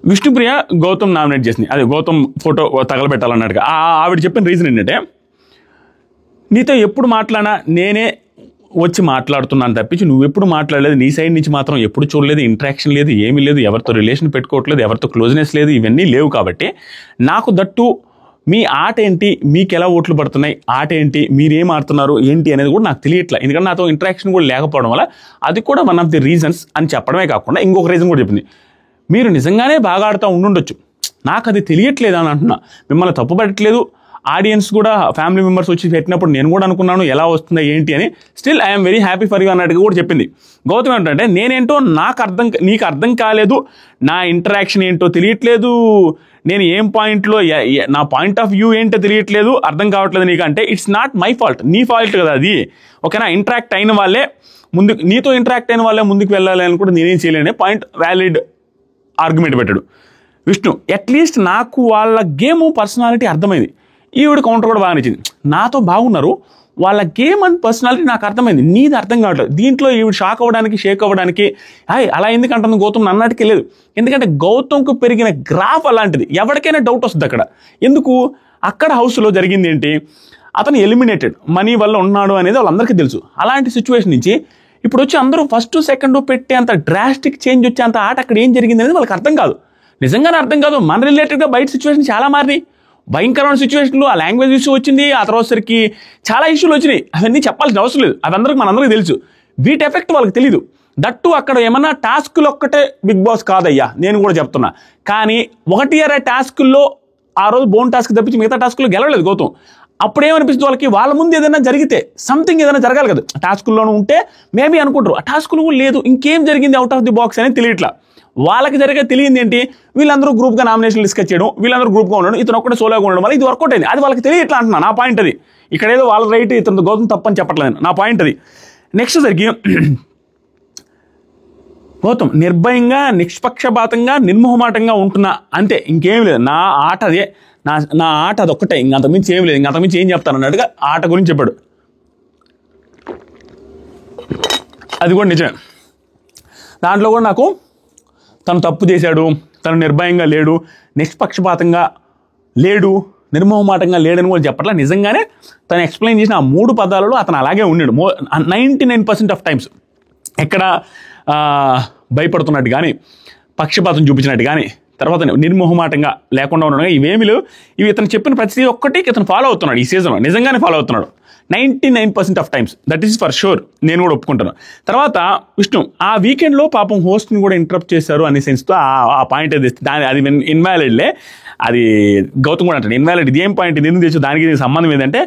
[SPEAKER 1] విష్ణుప్రియ గౌతమ్ నామినేట్ చేసింది. అదే గౌతమ్ ఫోటో తగలబెట్టాలన్నట్టుగా. ఆవిడ చెప్పిన రీజన్ ఏంటంటే, నీతో ఎప్పుడు మాట్లాడినా నేనే వచ్చి మాట్లాడుతున్నాను తప్పించి నువ్వు ఎప్పుడు మాట్లాడలేదు, నీ సైడ్ నుంచి మాత్రం ఎప్పుడు చూడలేదు, ఇంటరాక్షన్ లేదు, ఏమీ లేదు, ఎవరితో రిలేషన్ పెట్టుకోవట్లేదు, ఎవరితో క్లోజ్నెస్ లేదు, ఇవన్నీ లేవు. కాబట్టి నాకు దట్టు మీ ఆట ఏంటి, మీకు ఎలా ఓట్లు పడుతున్నాయి, ఆట ఏంటి, మీరేం ఆడుతున్నారు ఏంటి అనేది కూడా నాకు తెలియట్లేదు. ఎందుకంటే నాతో ఇంటరాక్షన్ కూడా లేకపోవడం వల్ల అది కూడా వన్ ఆఫ్ ది రీజన్స్ అని చెప్పడమే కాకుండా ఇంకొక రీజన్ కూడా చెప్పింది. మీరు నిజంగానే బాగా ఆడుతూ ఉండుండొచ్చు, నాకు అది తెలియట్లేదు అని అంటున్నా. మిమ్మల్ని తప్పుపట్టట్లేదు. ఆడియన్స్ కూడా ఫ్యామిలీ మెంబర్స్ వచ్చి పెట్టినప్పుడు నేను కూడా అనుకున్నాను ఎలా వస్తుందా ఏంటి అని. Still I'm very happy for you అన్నట్టుగా కూడా చెప్పింది. గౌతమ్ ఏంటంటే నేనేంటో నీకు అర్థం కాలేదు, నా ఇంటరాక్షన్ ఏంటో తెలియట్లేదు, నేను ఏం పాయింట్లో నా పాయింట్ ఆఫ్ వ్యూ ఏంటో తెలియట్లేదు, అర్థం కావట్లేదు నీకు అంటే ఇట్స్ నాట్ మై ఫాల్ట్, నీ ఫాల్ట్ కదా అది. ఓకేనా, ఇంటరాక్ట్ అయిన వాళ్ళే నీతో ఇంటరాక్ట్ అయిన వాళ్ళే ముందుకు వెళ్ళాలి అని కూడా నేనేం చేయలేనే పాయింట్ వ్యాలిడ్ ఆర్గ్యుమెంట్ పెట్టాడు విష్ణు. అట్లీస్ట్ నాకు వాళ్ళ గేమ్ పర్సనాలిటీ అర్థమైంది. ఈవిడ కౌంటర్ కూడా బాగా నచ్చింది. నాతో బాగున్నారు, వాళ్ళ గేమ్ అండ్ పర్సనాలిటీ నాకు అర్థమైంది, నీది అర్థం కావట్లేదు. దీంట్లో ఈవిడ షాక్ అవ్వడానికి షేక్ అవ్వడానికి అలా ఎందుకంటుంది గౌతమ్ అన్నట్టుకే లేదు. ఎందుకంటే గౌతమ్కు పెరిగిన గ్రాఫ్ అలాంటిది, ఎవరికైనా డౌట్ వస్తుంది అక్కడ. ఎందుకు అక్కడ హౌస్లో జరిగింది ఏంటి, అతను ఎలిమినేటెడ్, మనీ వల్ల ఉన్నాడు అనేది వాళ్ళందరికీ తెలుసు. అలాంటి సిచ్యువేషన్ నుంచి ఇప్పుడు వచ్చి అందరూ ఫస్ట్ సెకండ్ పెట్టే అంత డ్రాస్టిక్ చేంజ్ వచ్చే అంత ఆట అక్కడ ఏం జరిగింది అనేది వాళ్ళకి అర్థం కాదు, నిజంగానే అర్థం కాదు. మన రిలేటెడ్గా బయట సిచ్యువేషన్ చాలా మారినాయి, భయంకరమైన సిచ్యువేషన్లు, ఆ లాంగ్వేజ్ ఇష్యూ వచ్చింది, ఆ తర్వాతసరికి చాలా ఇష్యూలు వచ్చినాయి. అవన్నీ చెప్పాల్సిన అవసరం లేదు, అదందరికీ మనందరికీ తెలుసు. వీటి ఎఫెక్ట్ వాళ్ళకి తెలియదు. దట్టు అక్కడ ఏమన్నా టాస్కులు ఒక్కటే బిగ్ బాస్ కాదయ్యా, నేను కూడా చెప్తున్నా. కానీ 1 టాస్కుల్లో ఆ రోజు బోన్ టాస్క్ తప్పించి మిగతా టాస్కుల్లో గెలవలేదు గౌతమ్. అప్పుడేమనిపిస్తుంది వాళ్ళకి, వాళ్ళ ముందు ఏదైనా జరిగితే సంథింగ్ ఏదైనా జరగాలి కదా, టాస్కుల్లోనూ ఉంటే మేబీ అనుకుంటారు, ఆ టాస్కులు లేదు, ఇంకేం జరిగింది అవుట్ ఆఫ్ ది బాక్స్ అనేది తెలియట్లా. వాళ్ళకి జరిగే తెలియంది ఏంటి, వీళ్ళందరూ గ్రూప్గా నామినేషన్ డిస్కస్ చేయడం, వీళ్ళందరూ గ్రూప్గా ఉండడం, ఇతను ఒక్కటే సోలోగా ఉండడం వల్ల ఇది వర్కౌట్ అయింది. అది వాళ్ళకి తెలియట్లా అంటున్నా, నా పాయింట్ అది. ఇక్కడ ఏదో వాళ్ళ రైట్, ఇతను గౌతమ్ తప్పని చెప్పట్లేదు, నా పాయింట్ అది. నెక్స్ట్ సరికి గౌతమ్ నిర్భయంగా, నిష్పక్షపాతంగా, నిర్మోహమాటంగా ఉంటున్నా అంతే, ఇంకేం లేదు. నా ఆట అదే, నా ఆట అదొక్కటే, ఇంకంతకుమించి ఏం లేదు, ఇంకంతకుమించి ఏం చెప్తాను అన్నట్టుగా ఆట గురించి చెప్పాడు. అది కూడా నిజమే. దాంట్లో కూడా నాకు తను తప్పు చేశాడు, తను నిర్భయంగా లేడు, నిష్పక్షపాతంగా లేడు, నిర్మోహమాటంగా లేడని కూడా చెప్పట్లా. నిజంగానే తను ఎక్స్ప్లెయిన్ చేసిన ఆ 3 పదాలలో అతను అలాగే ఉన్నాడు 99% ఆఫ్ టైమ్స్. ఎక్కడ భయపడుతున్నట్టు కానీ, పక్షపాతం చూపించినట్టు కానీ, తర్వాత నిర్మోహమాటంగా లేకుండా ఉండడం, ఇవేమీ లేవు. ఇవి ఇతను చెప్పిన ప్రతి ఒక్కటి ఇతను ఫాలో అవుతున్నాడు ఈ సీజన్లో, నిజంగానే ఫాలో అవుతున్నాడు 99% of times. That is for sure, నేను కూడా ఒప్పుకుంటాను. తర్వాత విష్ణు ఆ వీకెండ్లో పాపం హోస్ట్ని కూడా ఇంటరప్ట్ చేశారు అనే సెన్స్తో ఆ పాయింట్ అది అది ఇన్వాలిడ్లే. అది గౌతమ్ కూడా అంటాడు ఇన్వాలిడ్, ఇది ఏం పాయింట్, ఇది ఎందుకు తెచ్చు, దానికి సంబంధం ఏంటంటే,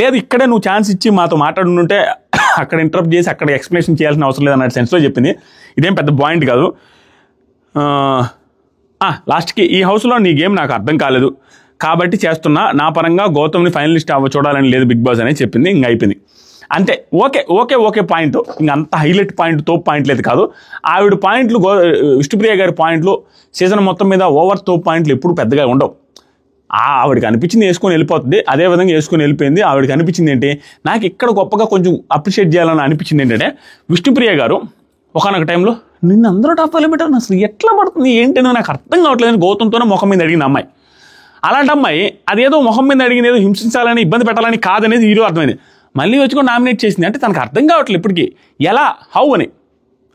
[SPEAKER 1] లేదు ఇక్కడే నువ్వు ఛాన్స్ ఇచ్చి మాతో మాట్లాడుంటే అక్కడ ఇంటరప్ట్ చేసి అక్కడ ఎక్స్ప్లెనేషన్ చేయాల్సిన అవసరం లేదన్న సెన్స్లో చెప్పింది. ఇదేం పెద్ద పాయింట్ కాదు. లాస్ట్కి ఈ హౌస్లో నీ గేమ్ నాకు అర్థం కాలేదు కాబట్టి చేస్తున్నా, నా పరంగా గౌతమ్ని ఫైనలిస్ట్ చూడాలని లేదు బిగ్ బాస్ అనేది చెప్పింది. ఇంక అయిపోయింది అంతే. ఓకే పాయింట్, ఇంక అంత హైలైట్ పాయింట్, తోపు పాయింట్లు అయితే కాదు. ఆవిడ పాయింట్లు, విష్ణుప్రియ గారి పాయింట్లు సీజన్ మొత్తం మీద ఓవర్ తోపు పాయింట్లు ఎప్పుడు పెద్దగా ఉండవు. ఆవిడకి అనిపించింది వేసుకొని వెళ్ళిపోతుంది, అదేవిధంగా వేసుకొని వెళ్ళిపోయింది. ఆవిడకి అనిపించింది ఏంటి, నాకు ఇక్కడ గొప్పగా కొంచెం అప్రిషియేట్ చేయాలని అనిపించింది ఏంటంటే, విష్ణుప్రియ గారు ఒకనొక టైంలో నిన్ను అందరూ టాప్ వెళ్ళిపెట్టారు, అసలు ఎట్లా పడుతుంది ఏంటి అని నాకు అర్థం కావట్లేదని గౌతమ్తోనే ముఖం మీద అడిగింది అమ్మాయి. అలాంటి అమ్మాయి అదేదో మొహం మీద అడిగింది, ఏదో హింసించాలని, ఇబ్బంది పెట్టాలని కాదనేది హీరో అర్థమైంది. మళ్ళీ వచ్చి కూడా నామినేట్ చేసింది అంటే తనకు అర్థం కావట్లేదు ఇప్పటికీ, ఎలా హౌ అని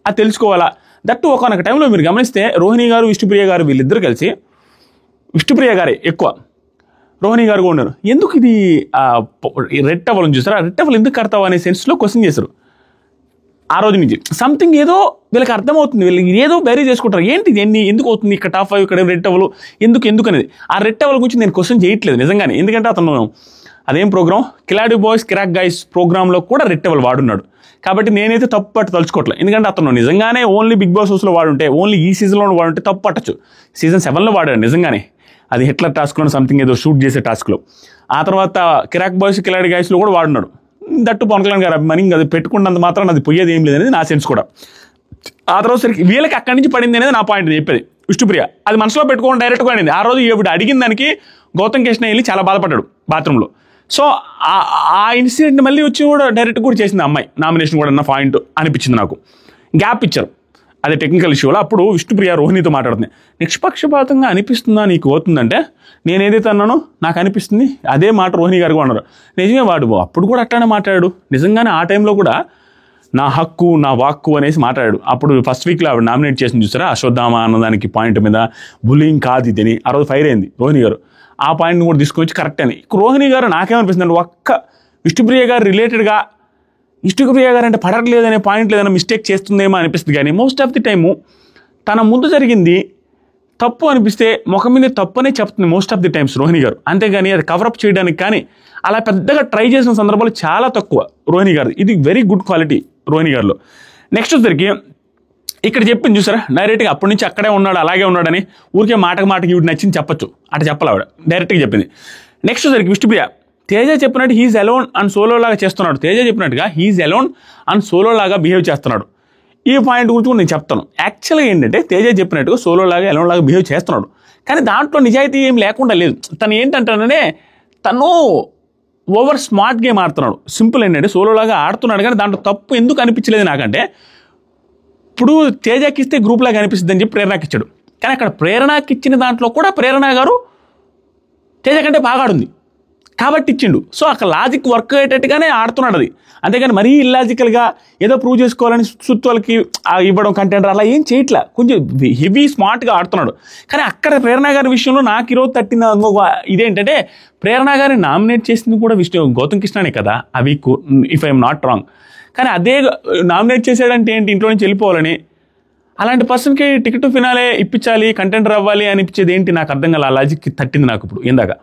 [SPEAKER 1] అది తెలుసుకోవాలా. దట్టు ఒకనొక టైంలో మీరు గమనిస్తే రోహిణి గారు, విష్ణుప్రియ గారు వీళ్ళిద్దరు కలిసి, విష్ణుప్రియ గారే ఎక్కువ, రోహిణి గారు కూడా ఉన్నారు, ఎందుకు ఇది రెడ్ టవల్ చూస్తారా, రెడ్ టవల్ ఎందుకు కడతావు అనే సెన్స్లో క్వశ్చన్ చేశారు. ఆ రోజు నుంచి సంథింగ్ ఏదో వీళ్ళకి అర్థమవుతుంది, వీళ్ళకి ఏదో బేరీ చేసుకుంటారు, ఏంటి ఎందుకు అవుతుంది ఇక్కడ టాప్ 5 ఇక్కడ రెడ్ టవల్ ఎందుకు అనేది. ఆ రెడ్ టవల్ గురించి నేను క్వశ్చన్ చేయట్లేదు నిజంగానే, ఎందుకంటే అతను అదేం ప్రోగ్రామ్, కిలాడి బాయ్స్ కిరాక్ గైస్ ప్రోగ్రాంలో కూడా రెడ్ టవల్ వాడున్నాడు. కాబట్టి నేనైతే తప్పు పట్టు తలుచుకోవట్లేదు, ఎందుకంటే అతను నిజంగానే ఓన్లీ బిగ్ బాస్ హౌస్లో వాడుంటే, ఓన్లీ ఈ సీజన్లో వాడుంటే తప్పు పట్టచ్చు. సీజన్ 7లో వాడాడు నిజంగానే, అది హిట్లర్ టాస్క్లో సంథింగ్ ఏదో షూట్ చేసే టాస్క్లో. ఆ తర్వాత కిరాక్ బాయ్స్ కిలాడి గైస్లో కూడా వాడున్నాడు. దట్టు పవన్ కళ్యాణ్ గారు అభిమాని, అది పెట్టుకున్నంత మాత్రం అది పోయేది ఏం లేదనేది నా సెన్స్ కూడా. ఆ తర్వాత సరికి వీళ్ళకి అక్కడి నుంచి పడింది అనేది నా పాయింట్ చెప్పేది. విష్ణుప్రియ అది మనసులో పెట్టుకోవడం డైరెక్ట్గా అనింది. ఆ రోజు ఈవిడ అడిగిన దానికి గౌతమ్ కృష్ణ వెళ్ళి చాలా బాధపడ్డాడు బాత్రూంలో. సో ఆ ఇన్సిడెంట్ మళ్ళీ వచ్చి కూడా డైరెక్ట్ కూడా చేసింది అమ్మాయి, నామినేషన్ కూడా అన్న పాయింట్ అనిపించింది నాకు. గ్యాప్ ఇచ్చారు, అదే టెక్నికల్ ఇష్యూలో. అప్పుడు విష్ణుప్రియ రోహిణితో మాట్లాడుతుంది, నిష్పక్షపాతంగా అనిపిస్తుందా నీకు అవుతుందంటే, నేను ఏదైతే అన్నానో నాకు అనిపిస్తుంది, అదే మాట రోహిణి గారు కూడా అన్నారు. నిజమే, వాడు అప్పుడు కూడా అట్లానే మాట్లాడాడు, నిజంగానే ఆ టైంలో కూడా నా హక్కు నా వాక్కు అనేసి మాట్లాడాడు. అప్పుడు ఫస్ట్ వీక్లో ఆవిడ నామినేట్ చేసింది చూసారా, అశ్వత్థామ అన్నదానికి పాయింట్ మీద బులింగ్ కాదు ఇదని, ఆ రోజు ఫైర్ అయింది రోహిణి గారు. ఆ పాయింట్ని కూడా తీసుకొచ్చి కరెక్ట్ అని. రోహిణి గారు నాకేమనిపిస్తుంది అంటే, ఒక్క విష్ణుప్రియ గారు రిలేటెడ్గా విష్ణుప్రియ గారు అంటే పడట్లేదనే పాయింట్ ఏదైనా మిస్టేక్ చేస్తుందేమో అనిపిస్తుంది. కానీ మోస్ట్ ఆఫ్ ది టైము తన ముందు జరిగింది తప్పు అనిపిస్తే ముఖం మీద తప్పు అనే చెప్తుంది most of the times Rohini గారు. అంతేగాని అది కవరప్ చేయడానికి కానీ అలా పెద్దగా ట్రై చేసిన సందర్భాలు చాలా తక్కువ రోహిణి గారు. ఇది వెరీ గుడ్ క్వాలిటీ రోహిణి గారిలో. నెక్స్ట్ వచ్చరికి ఇక్కడ చెప్పింది చూసారా, డైరెక్ట్గా అప్పటి నుంచి అక్కడే ఉన్నాడు అలాగే ఉన్నాడని, ఊరికే మాటకి ఇవి నచ్చింది చెప్పచ్చు అటు చెప్పాలి ఆవిడ, డైరెక్ట్గా చెప్పింది. నెక్స్ట్ వచ్చరికి విష్ణుప్రియ తేజ చెప్పినట్టు హీజ్ అలోన్ అండ్ సోలో లాగా చేస్తున్నాడు. తేజ చెప్పినట్టుగా హీజ్ అలోన్ అండ్ సోలో లాగా బిహేవ్ చేస్తున్నాడు. ఈ పాయింట్ గురించి కూడా నేను చెప్తాను. యాక్చువల్గా ఏంటంటే తేజ చెప్పినట్టుగా సోలో లాగా అలోన్ లాగా బిహేవ్ చేస్తున్నాడు, కానీ దాంట్లో నిజాయితీ ఏం లేకుండా లేదు. తను ఏంటంటే తను ఓవర్ స్మార్ట్ గేమ్ ఆడుతున్నాడు. సింపుల్ ఏంటంటే సోలోలాగా ఆడుతున్నాడు, కానీ దాంట్లో తప్పు ఎందుకు అనిపించలేదు నాకంటే, ఇప్పుడు తేజకి ఇస్తే గ్రూప్ లాగా అనిపిస్తుంది అని చెప్పి ప్రేరణకి ఇచ్చాడు. కానీ అక్కడ ప్రేరణకి ఇచ్చిన దాంట్లో కూడా ప్రేరణ గారు తేజ కంటే బాగా ఆడుంది కాబట్టి ఇచ్చిండు. సో అక్కడ లాజిక్ వర్క్ అయ్యేటట్టుగానే ఆడుతున్నాడు అది. అంతేగాని మరీ ఇల్లాజికల్గా ఏదో ప్రూవ్ చేసుకోవాలని సుత్తులకి ఇవ్వడం కంటెంట్ అలా ఏం చేయట్లా. కొంచెం హెవీ స్మార్ట్గా ఆడుతున్నాడు. కానీ అక్కడ ప్రేరణ గారి విషయంలో నాకు ఈరోజు తట్టిన ఇదేంటంటే, ప్రేరణ గారిని నామినేట్ చేసింది కూడా గౌతమ్ కృష్ణనే కదా ఆ week, if I'm not wrong. కానీ అదే నామినేట్ చేసాడంటే ఏంటి, ఇంట్లో నుంచి వెళ్ళిపోవాలని. అలాంటి పర్సన్కి టికెట్ ఫినాలే ఇప్పించాలి, కంటెంటర్ అవ్వాలి అనిపించేది ఏంటి, నాకు అర్థం కాల. ఆ లాజిక్ తట్టింది నాకు ఇప్పుడు ఇందాక.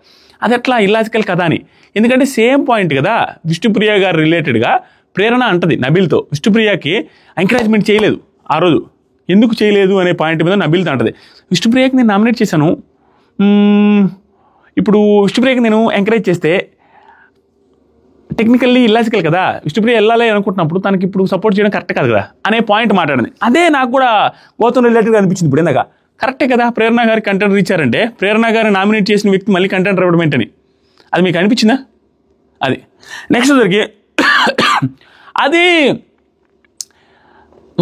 [SPEAKER 1] అది ఎట్లా ఇల్లాజికల్ కదా అని. ఎందుకంటే సేమ్ పాయింట్ కదా, విష్ణుప్రియ గారు రిలేటెడ్గా ప్రేరణ అంటది నబీల్తో. విష్ణుప్రియకి ఎంకరేజ్మెంట్ చేయలేదు ఆ రోజు, ఎందుకు చేయలేదు అనే పాయింట్ మీద నబీల్తో అంటది. విష్ణుప్రియకి నేను నామినేట్ చేశాను, ఇప్పుడు విష్ణుప్రియకి నేను ఎంకరేజ్ చేస్తే టెక్నికల్లీ ఇల్లాజికల్ కదా, విష్ణుప్రియ వెళ్ళాలి అనుకుంటున్నప్పుడు తనకి ఇప్పుడు సపోర్ట్ చేయడం కరెక్ట్ కాదు కదా అనే పాయింట్ మాట్లాడింది. అదే నాకు కూడా గౌతమ్ రిలేటెడ్గా అనిపించింది ఇప్పుడు ఇందాక. కరెక్టే కదా, ప్రేరణ గారికి కంటెంట్ ఇచ్చారంటే ప్రేరణ గారిని నామినేట్ చేసిన వ్యక్తి మళ్ళీ కంటెంట్ ఇవ్వడం ఏంటని అది మీకు అనిపించిందా? అది నెక్స్ట్ దగ్గరికి అది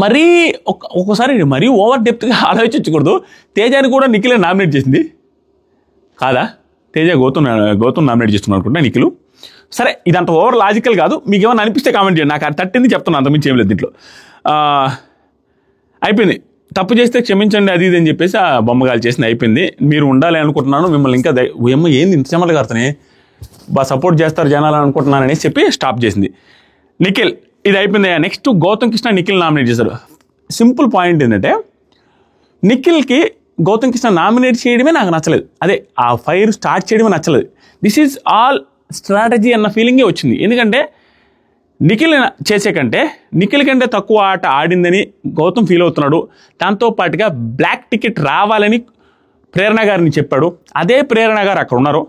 [SPEAKER 1] మరీ ఒక్కోసారి మరీ ఓవర్ డెప్త్గా ఆలోచించకూడదు. తేజాని కూడా నిఖిలే నామినేట్ చేసింది కాదా? తేజ గౌతమ్ నామినేట్ చేస్తున్నాను అనుకుంటా, నిఖిలు. సరే, ఇదంత ఓవర్ లాజికల్ కాదు. మీకు ఏమైనా అనిపిస్తే కామెంట్ చేయండి. నాకు అది తట్టింది చెప్తున్నాను, అంతమించి ఏం లేదు దీంట్లో. అయిపోయింది, తప్పు చేస్తే క్షమించండి అది ఇది అని చెప్పేసి ఆ బొమ్మగాలు చేసింది, అయిపోయింది. మీరు ఉండాలి అనుకుంటున్నాను, మిమ్మల్ని ఇంకా ఏమో ఏంది ఇంత చెమలు కారుతానే, బాగా సపోర్ట్ చేస్తారు జనాలు అనుకుంటున్నాను అనేసి చెప్పి స్టాప్ చేసింది. నిఖిల్ ఇది అయిపోయింది. నెక్స్ట్ గౌతమ్ కృష్ణ నిఖిల్ నామినేట్ చేశారు. సింపుల్ పాయింట్ ఏంటంటే, నిఖిల్కి గౌతమ్ కృష్ణ నామినేట్ చేయడమే నాకు నచ్చలేదు. అదే ఆ ఫైర్ స్టార్ట్ చేయడమే నచ్చలేదు. దిస్ ఈజ్ ఆల్ స్ట్రాటజీ అన్న ఫీలింగే వచ్చింది. ఎందుకంటే నిఖిల్ చేసే కంటే నిఖిల్ కంటే తక్కువ ఆట ఆడిందని గౌతమ్ ఫీల్ అవుతున్నాడు. దాంతోపాటుగా బ్లాక్ టికెట్ రావాలని ప్రేరణ గారిని చెప్పాడు. అదే ప్రేరణ గారు అక్కడ ఉన్నారు,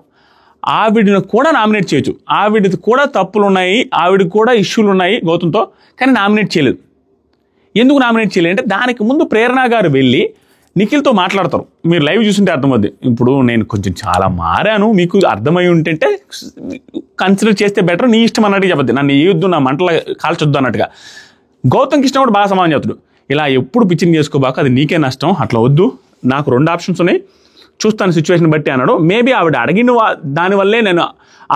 [SPEAKER 1] ఆవిడని కూడా నామినేట్ చేయొచ్చు. ఆవిడది కూడా తప్పులు ఉన్నాయి, ఆవిడకి కూడా ఇష్యూలు ఉన్నాయి గౌతమ్తో, కానీ నామినేట్ చేయలేదు. ఎందుకు నామినేట్ చేయలేదు అంటే, దానికి ముందు ప్రేరణ గారు వెళ్ళి నిఖిల్తో మాట్లాడతారు. మీరు లైవ్ చూస్తుంటే అర్థమవుద్ది. ఇప్పుడు నేను కొంచెం చాలా మారాను, మీకు అర్థమై ఉంటుంటే కన్సిడర్ చేస్తే బెటర్, నీ ఇష్టం అన్నట్టుగా చెప్పద్దు, నన్ను ఏవద్దు, నా మంటలు కాల్చొద్దు అన్నట్టుగా. గౌతమ్ కృష్ణ కూడా బాగా సమాధానం చెప్తాడు, ఇలా ఎప్పుడు పిచ్చింగ్ చేసుకోబాక, అది నీకే నష్టం, అట్లా వద్దు, నాకు 2 ఆప్షన్స్ ఉన్నాయి, చూస్తాను సిచ్యువేషన్ బట్టి అన్నాడు. మేబీ ఆవిడ అడిగిన దానివల్లే నేను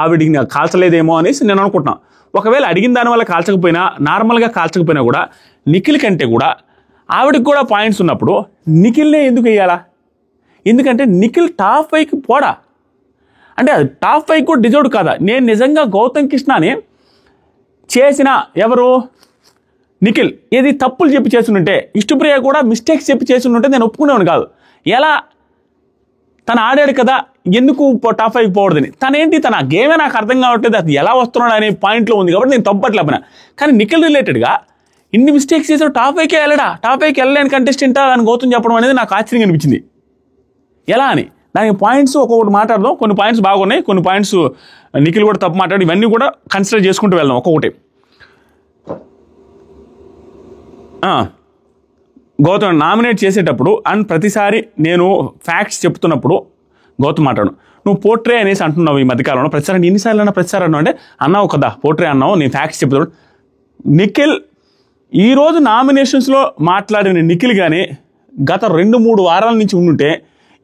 [SPEAKER 1] ఆవిడికి కాల్చలేదేమో అనేసి నేను అనుకుంటున్నాను. ఒకవేళ అడిగిన దానివల్ల కాల్చకపోయినా, నార్మల్గా కాల్చకపోయినా కూడా నిఖిల్ కంటే కూడా ఆవిడకి కూడా పాయింట్స్ ఉన్నప్పుడు నిఖిల్నే ఎందుకు వేయాలా? ఎందుకంటే నిఖిల్ టాప్ 5కి పోడా, అంటే అది టాప్ 5 కూడా డిజర్వ్ కాదా? నేను నిజంగా గౌతమ్ కృష్ణని చేసిన ఎవరు నిఖిల్ ఏది తప్పులు చెప్పి చేస్తుంటే, విష్ణుప్రియ కూడా మిస్టేక్స్ చెప్పి చేస్తుంటే నేను ఒప్పుకునేవాను కాదు. ఎలా తను ఆడాడు కదా, ఎందుకు టాప్ 5 పోవడదని. తనేంటి, తన గేమే నాకు అర్థం కావట్లేదు, అది ఎలా వస్తున్నాడు అనే పాయింట్లో ఉంది కాబట్టి నేను తప్పట్లేకపోయినా. కానీ నిఖిల్ రిలేటెడ్గా ఇన్ని మిస్టేక్స్ చేసావు, టాప్ 5కే వెళ్ళడా, టాప్ 5కి వెళ్ళలేని కంటెస్టెంట్ అని గౌతమ్ చెప్పడం అనేది నాకు ఆశ్చర్యంగా అనిపించింది. ఎలా అని దానికి పాయింట్స్ ఒక్కొక్కటి మాట్లాడదాం. కొన్ని పాయింట్స్ బాగున్నాయి, కొన్ని పాయింట్స్ నిఖిల్ కూడా తప్పు మాట్లాడి, ఇవన్నీ కూడా కన్సిడర్ చేసుకుంటూ వెళ్దాం ఒక్కొక్కటి. గౌతమ్ నామినేట్ చేసేటప్పుడు అండ్ ప్రతిసారి నేను ఫ్యాక్ట్స్ చెప్తున్నప్పుడు గౌతమ్ మాట్లాడు, నువ్వు పోర్ట్రే అనేసి అంటున్నావు ఈ మధ్యకాలంలో, ప్రతిసారి ఎన్నిసార్లు అన్నా ప్రతిసారి అన్నావు అంటే, అన్నావు కదా పోర్ట్రే అన్నావు, నేను ఫ్యాక్ట్స్ చెప్తాడు. నిఖిల్ ఈరోజు నామినేషన్స్లో మాట్లాడిన నిఖిల్ కానీ గత 2-3 వారాల నుంచి ఉండుంటే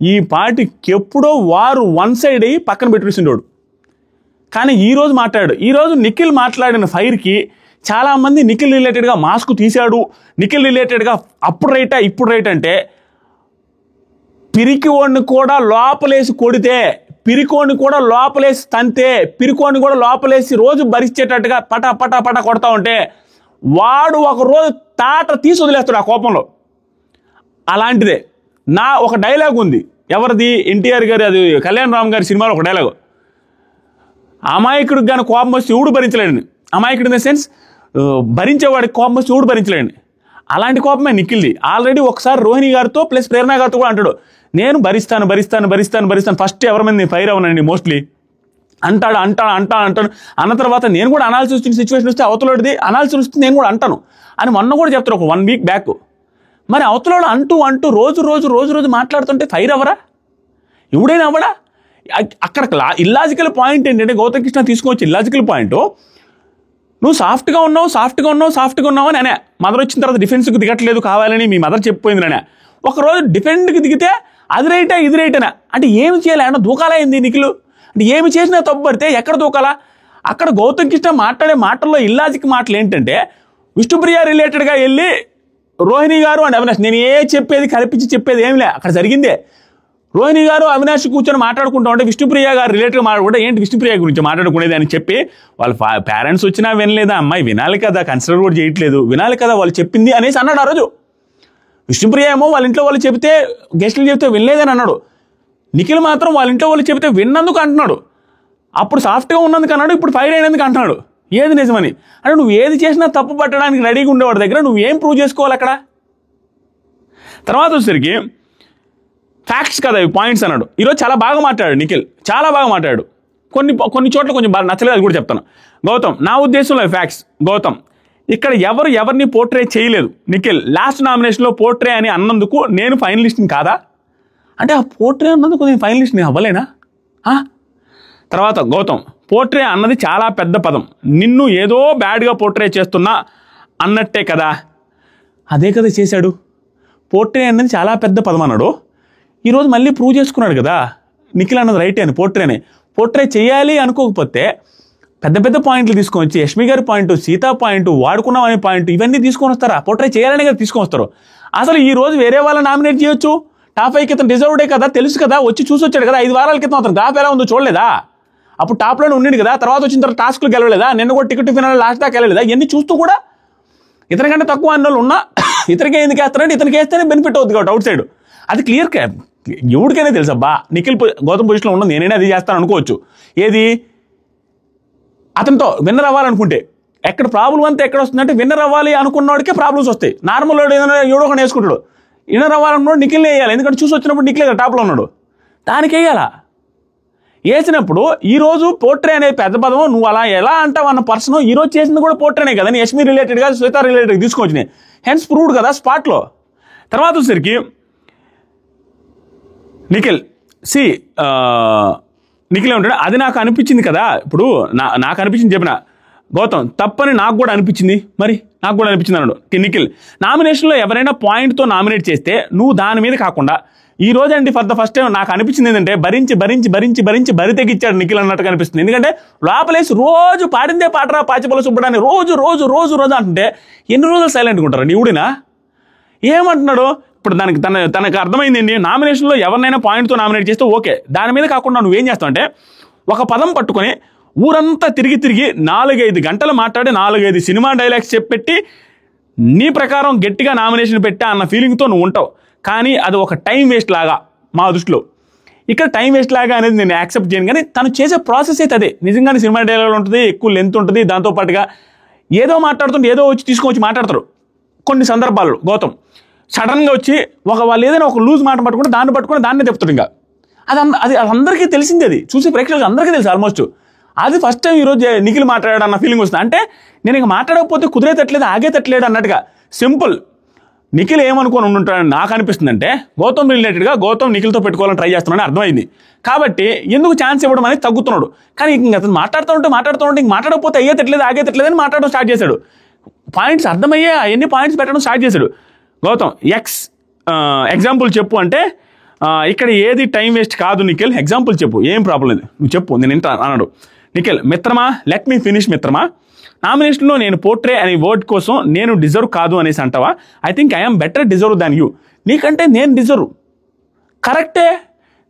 [SPEAKER 1] ఈ పార్టీకి ఎప్పుడో వారు వన్ సైడ్ అయ్యి పక్కన పెట్టేసిండోడు. కానీ ఈరోజు మాట్లాడాడు. ఈరోజు నిఖిల్ మాట్లాడిన ఫైర్కి చాలామంది నిఖిల్ రిలేటెడ్గా మాస్క్ తీశాడు, నిఖిల్ రిలేటెడ్గా అప్పుడు రైటా ఇప్పుడు రైట్ అంటే, పిరికివాడిని కూడా లోపలేసి కొడితే, పిరికోడిని కూడా లోపలేసి తంతే, పిరికోడిని కూడా లోపలేసి రోజు భరించేటట్టుగా పటా పటా పటా కొడతా ఉంటే వాడు ఒక రోజు తాట తీసి వదిలేస్తాడు ఆ కోపంలో. అలాంటిదే నా ఒక డైలాగ్ ఉంది, ఎవరిది, ఎన్టీఆర్ గారి, అది కళ్యాణ్ రామ్ గారి సినిమాలో ఒక డైలాగు, అమాయకుడికి కానీ కోపం వస్తే ఎవడు భరించలేడండి. అమాయకుడు ఇన్ ద సెన్స్ భరించేవాడికి కోపం వస్తే ఎవడు భరించలేండి. అలాంటి కోపమే నిఖిల్ది. ఆల్రెడీ ఒకసారి రోహిణి గారితో ప్లస్ ప్రేరణ గారితో కూడా అంటాడు, నేను భరిస్తాను ఫస్ట్ ఎవరి మీద నేను ఫైర్ అవ్వనండి మోస్ట్లీ అంటాడు. అన్న తర్వాత నేను కూడా అనాల్సి వచ్చిన సిచ్యువేషన్ వస్తే అవతలోడిది అనాల్సి వస్తే నేను కూడా అంటాను అని మొన్న కూడా చెప్తారు ఒక 1 వీక్ బ్యాక్. మరి అవతలోడు అంటూ రోజు మాట్లాడుతుంటే ఫైర్ అవ్వరా? ఎవడైనా అవ్వడా? అక్కడ ఇల్లాజికల్ పాయింట్ ఏంటంటే గౌతమ్ కృష్ణ తీసుకొచ్చి ఇల్లాజికల్ పాయింట్, నువ్వు సాఫ్ట్గా ఉన్నావు అని అనే మదర్ వచ్చిన తర్వాత డిఫెన్స్కి దిగట్లేదు కావాలని మీ మదర్ చెప్పిపోయింది అనే. ఒకరోజు డిఫెండ్కి దిగితే అది రైటా ఇది రైటేనా అంటే ఏమి చేయాలి అన్న దూకాలా ఏంది నిఖిల్ అంటే ఏమి చేసినా తప్పు పడితే ఎక్కడ దూకాలా? అక్కడ గౌతమ్ కృష్ణ మాట్లాడే మాటల్లో ఇల్లాజిక్ మాటలు ఏంటంటే విష్ణుప్రియ రిలేటెడ్గా వెళ్ళి రోహిణి గారు అండ్ అవినాష్, నేను చెప్పేది కల్పించి చెప్పేది ఏమి లే, అక్కడ జరిగిందే. రోహిణి గారు అవినాష్ కూర్చొని మాట్లాడుకుంటా ఉంటే విష్ణుప్రియ గారు రిలేటెడ్ మాట్లాడుకుంటే ఏంటి విష్ణుప్రియ గురించి మాట్లాడుకునేది అని చెప్పి వాళ్ళ పేరెంట్స్ వచ్చినా వినలేదా, అమ్మాయి వినాలి కదా, కన్సిడర్ కూడా చేయట్లేదు, వినాలి కదా వాళ్ళు చెప్పింది అనేసి అన్నాడు ఆ రోజు. విష్ణుప్రియ ఏమో వాళ్ళ ఇంట్లో వాళ్ళు చెబితే గెస్టులు చెబితే వినలేదని అన్నాడు. నిఖిల్ మాత్రం వాళ్ళ ఇంట్లో వాళ్ళు చెబితే విన్నందుకు అంటున్నాడు. అప్పుడు సాఫ్ట్గా ఉన్నందుకు అన్నాడు, ఇప్పుడు ఫైర్ అయినందుకు అంటున్నాడు. ఏది నిజమని అంటే నువ్వు ఏది చేసినా తప్పు పట్టడానికి రెడీగా ఉండేవాడి దగ్గర నువ్వు ఏం ప్రూవ్ చేసుకోవాలి అక్కడ? తర్వాత వచ్చేసరికి ఫ్యాక్ట్స్ కదా ఇవి పాయింట్స్ అన్నాడు. ఈరోజు చాలా బాగా మాట్లాడాడు నిఖిల్, చాలా బాగా మాట్లాడాడు. కొన్ని చోట్ల కొంచెం బాగా నచ్చలేదు, అది కూడా చెప్తాను. గౌతమ్, నా ఉద్దేశంలో ఫ్యాక్ట్స్. గౌతమ్, ఇక్కడ ఎవరిని పోర్ట్రే చేయలేదు. నిఖిల్, లాస్ట్ నామినేషన్లో పోర్ట్రే అని అన్నందుకు నేను ఫైనలిస్ట్ని కాదా అంటే ఆ పోర్ట్రే అన్నందుకు నేను ఫైనలిస్ట్ని అవ్వలేనా? తర్వాత గౌతమ్, పోర్ట్రే అన్నది చాలా పెద్ద పదం, నిన్ను ఏదో బ్యాడ్గా పోర్ట్రే చేస్తున్నా అన్నట్టే కదా. అదే కదా చేశాడు. పోర్ట్రే అన్నది చాలా పెద్ద పదం అన్నాడు. ఈరోజు మళ్ళీ ప్రూవ్ చేసుకున్నాడు కదా నిఖిల్ అన్నది రైటే అని. పోర్ట్రే చేయాలి అనుకోకపోతే పెద్ద పెద్ద పాయింట్లు తీసుకొని వచ్చి యష్మి గారి పాయింట్, సీతా పాయింట్, వాడుకున్నాం అనే పాయింట్ ఇవన్నీ తీసుకొని వస్తారా? పోర్ట్రే చేయాలనే కదా తీసుకొని వస్తారు. అసలు ఈ రోజు వేరే వాళ్ళని నామినేట్ చేయొచ్చు. టాప్ 5 క్రితం డిజర్వ్డే కదా, తెలుసు కదా, వచ్చి చూసి వచ్చాడు కదా. 5 వారాల క్రితం అతను గ్రాఫ్ ఎలా ఉందో చూడలేదా? అప్పుడు టాప్లోనే ఉండింది కదా, తర్వాత వచ్చిన తర్వాత టాస్క్లు గెలవలేదా? నిన్న కూడా టికెట్ ఫినాల్ లాస్ట్ దాకా వెళ్ళలేదా? ఇవన్నీ చూస్తూ కూడా ఇతనికంటే తక్కువ అన్న వాళ్ళు ఉన్నా ఇతనికే ఎందుకు వేస్తారంటే ఇతనికి వేస్తేనే బెనిఫిట్ అవుతుంది కాబట్టి అవుట్ సైడ్. అది క్లియర్ ఎవరికైనా తెలుసబ్బా. నిఖిల్ గౌతమ్ పొజిషన్లో ఉన్న నేనైనా అది చేస్తాను అనుకోవచ్చు. ఏది అతనితో విన్నర్ అవ్వాలనుకుంటే ఎక్కడ ప్రాబ్లం అంతా ఎక్కడ వస్తుందంటే విన్నర్ అవ్వాలి అనుకున్నవాడికే ప్రాబ్లమ్స్ వస్తాయి. నార్మల్ వాడు ఏదైనా ఎవడో ఒకటి వేసుకుంటాడు. విన్నర్ అవ్వాలనుకున్నాడు నిఖిల్నే వేయాలి, ఎందుకంటే చూసి వచ్చినప్పుడు నిఖిలే కదా టాప్లో ఉన్నాడు, దానికి వేయాలా. వేసినప్పుడు ఈరోజు పోర్ట్రే అనే పెద్ద పదం నువ్వు అలా ఎలా అంటావు అన్న పర్సన్ ఈరోజు చేసింది కూడా పోర్ట్రేనే కదా, యష్మి రిలేటెడ్గా శ్వేత రిలేటెడ్గా తీసుకొచ్చినాయి. హెన్స్ ప్రూవ్డ్ కదా స్పాట్లో. తర్వాత వచ్చేసరికి నిఖిల్ నిఖిల్ ఏమంటాడు, అది నాకు అనిపించింది కదా, ఇప్పుడు నాకు అనిపించింది చెప్పిన గౌతమ్ తప్పని నాకు కూడా అనిపించింది, మరి నాకు కూడా అనిపించింది అన్నాడు నిఖిల్. నామినేషన్లో ఎవరైనా పాయింట్తో నామినేట్ చేస్తే నువ్వు దాని మీద కాకుండా ఈ రోజు అండి ఫర్ ద ఫస్ట్ టైం నాకు అనిపించింది ఏంటంటే బరి తెగిచ్చాడు నిఖిల్ అన్నట్టుగా అనిపిస్తుంది. ఎందుకంటే లోపలేసి రోజు పాడిందే పాటరా పాచిపల్ల సుబ్బడాన్ని రోజు అంటే ఎన్ని రోజులు సైలెంట్గా ఉంటారు నీవుడినా? ఏమంటున్నాడు ఇప్పుడు తనకు అర్థమైంది ఏంటి, నామినేషన్లో ఎవరినైనా పాయింట్తో నామినేట్ చేస్తే ఓకే, దాని మీద కాకుండా నువ్వేం చేస్తావు అంటే ఒక పదం పట్టుకొని ఊరంతా తిరిగి 4-5 గంటలు మాట్లాడి 4-5 సినిమా డైలాగ్స్ చెప్పెట్టి నీ ప్రకారం గట్టిగా నామినేషన్ పెట్టా అన్న ఫీలింగ్తో నువ్వు ఉంటావు. కానీ అది ఒక టైం వేస్ట్ లాగా మా దృష్టిలో. ఇక్కడ టైం వేస్ట్ లాగా అనేది నేను యాక్సెప్ట్ చేయను, కానీ తను చేసే ప్రాసెస్ అయితే అదే. నిజంగానే సినిమా డైలాగ్ ఉంటుంది, ఎక్కువ లెంత్ ఉంటుంది, దాంతోపాటుగా ఏదో మాట్లాడుతుంటే ఏదో వచ్చి తీసుకొచ్చి మాట్లాడతారు. కొన్ని సందర్భాల్లో గౌతమ్ సడన్గా వచ్చి వాళ్ళు ఏదైనా ఒక లూజ్ మాట పట్టుకుంటే దాన్నే చెప్తాడు. ఇంకా అది అందరికీ తెలిసింది, అది చూసి ప్రేక్షకులకు అందరికీ తెలుసు ఆల్మోస్ట్. అది ఫస్ట్ టైం ఈరోజు నిఖిల్ మాట్లాడాడు అన్న ఫీలింగ్ వస్తుంది. అంటే నేను ఇంక మాట్లాడకపోతే కుదిరేతట్లేదు ఆగేతట్లేదు అన్నట్టుగా సింపుల్. నిఖిల్ ఏమనుకొని ఉండుంటాడని నాకు అనిపిస్తుంది అంటే గౌతమ్ రిలేటెడ్గా గౌతమ్ నిఖిల్తో పెట్టుకోవాలని ట్రై చేస్తున్నాడని అర్థమైంది. కాబట్టి ఎందుకు ఛాన్స్ ఇవ్వడం అనేది తగ్గుతున్నాడు. కానీ ఇంక అతను మాట్లాడుతూ ఉంటే ఇంక మాట్లాడకపోతే ఆగేతట్లేదు అని మాట్లాడడం స్టార్ట్ చేశాడు. పాయింట్స్ అర్థమయ్యే ఎన్ని పాయింట్స్ పెట్టడం స్టార్ట్ చేశాడు గౌతమ్. ఎగ్జాంపుల్ చెప్పు అంటే ఇక్కడ ఏది టైం వేస్ట్ కాదు నిఖిల్, ఎగ్జాంపుల్ చెప్పు, ఏం ప్రాబ్లం లేదు, నువ్వు చెప్పు నేను ఇంత అన్నాడు నిఖిల్. మిత్రమా, లెట్ మీ ఫినిష్ మిత్రమా. నామినేషన్లో నేను పోర్ట్రే అనే వర్డ్ కోసం నేను డిజర్వ్ కాదు అనేసి అంటావా? I think I'm better deserve than you. నీకంటే నేను డిజర్వ్ కరెక్టే.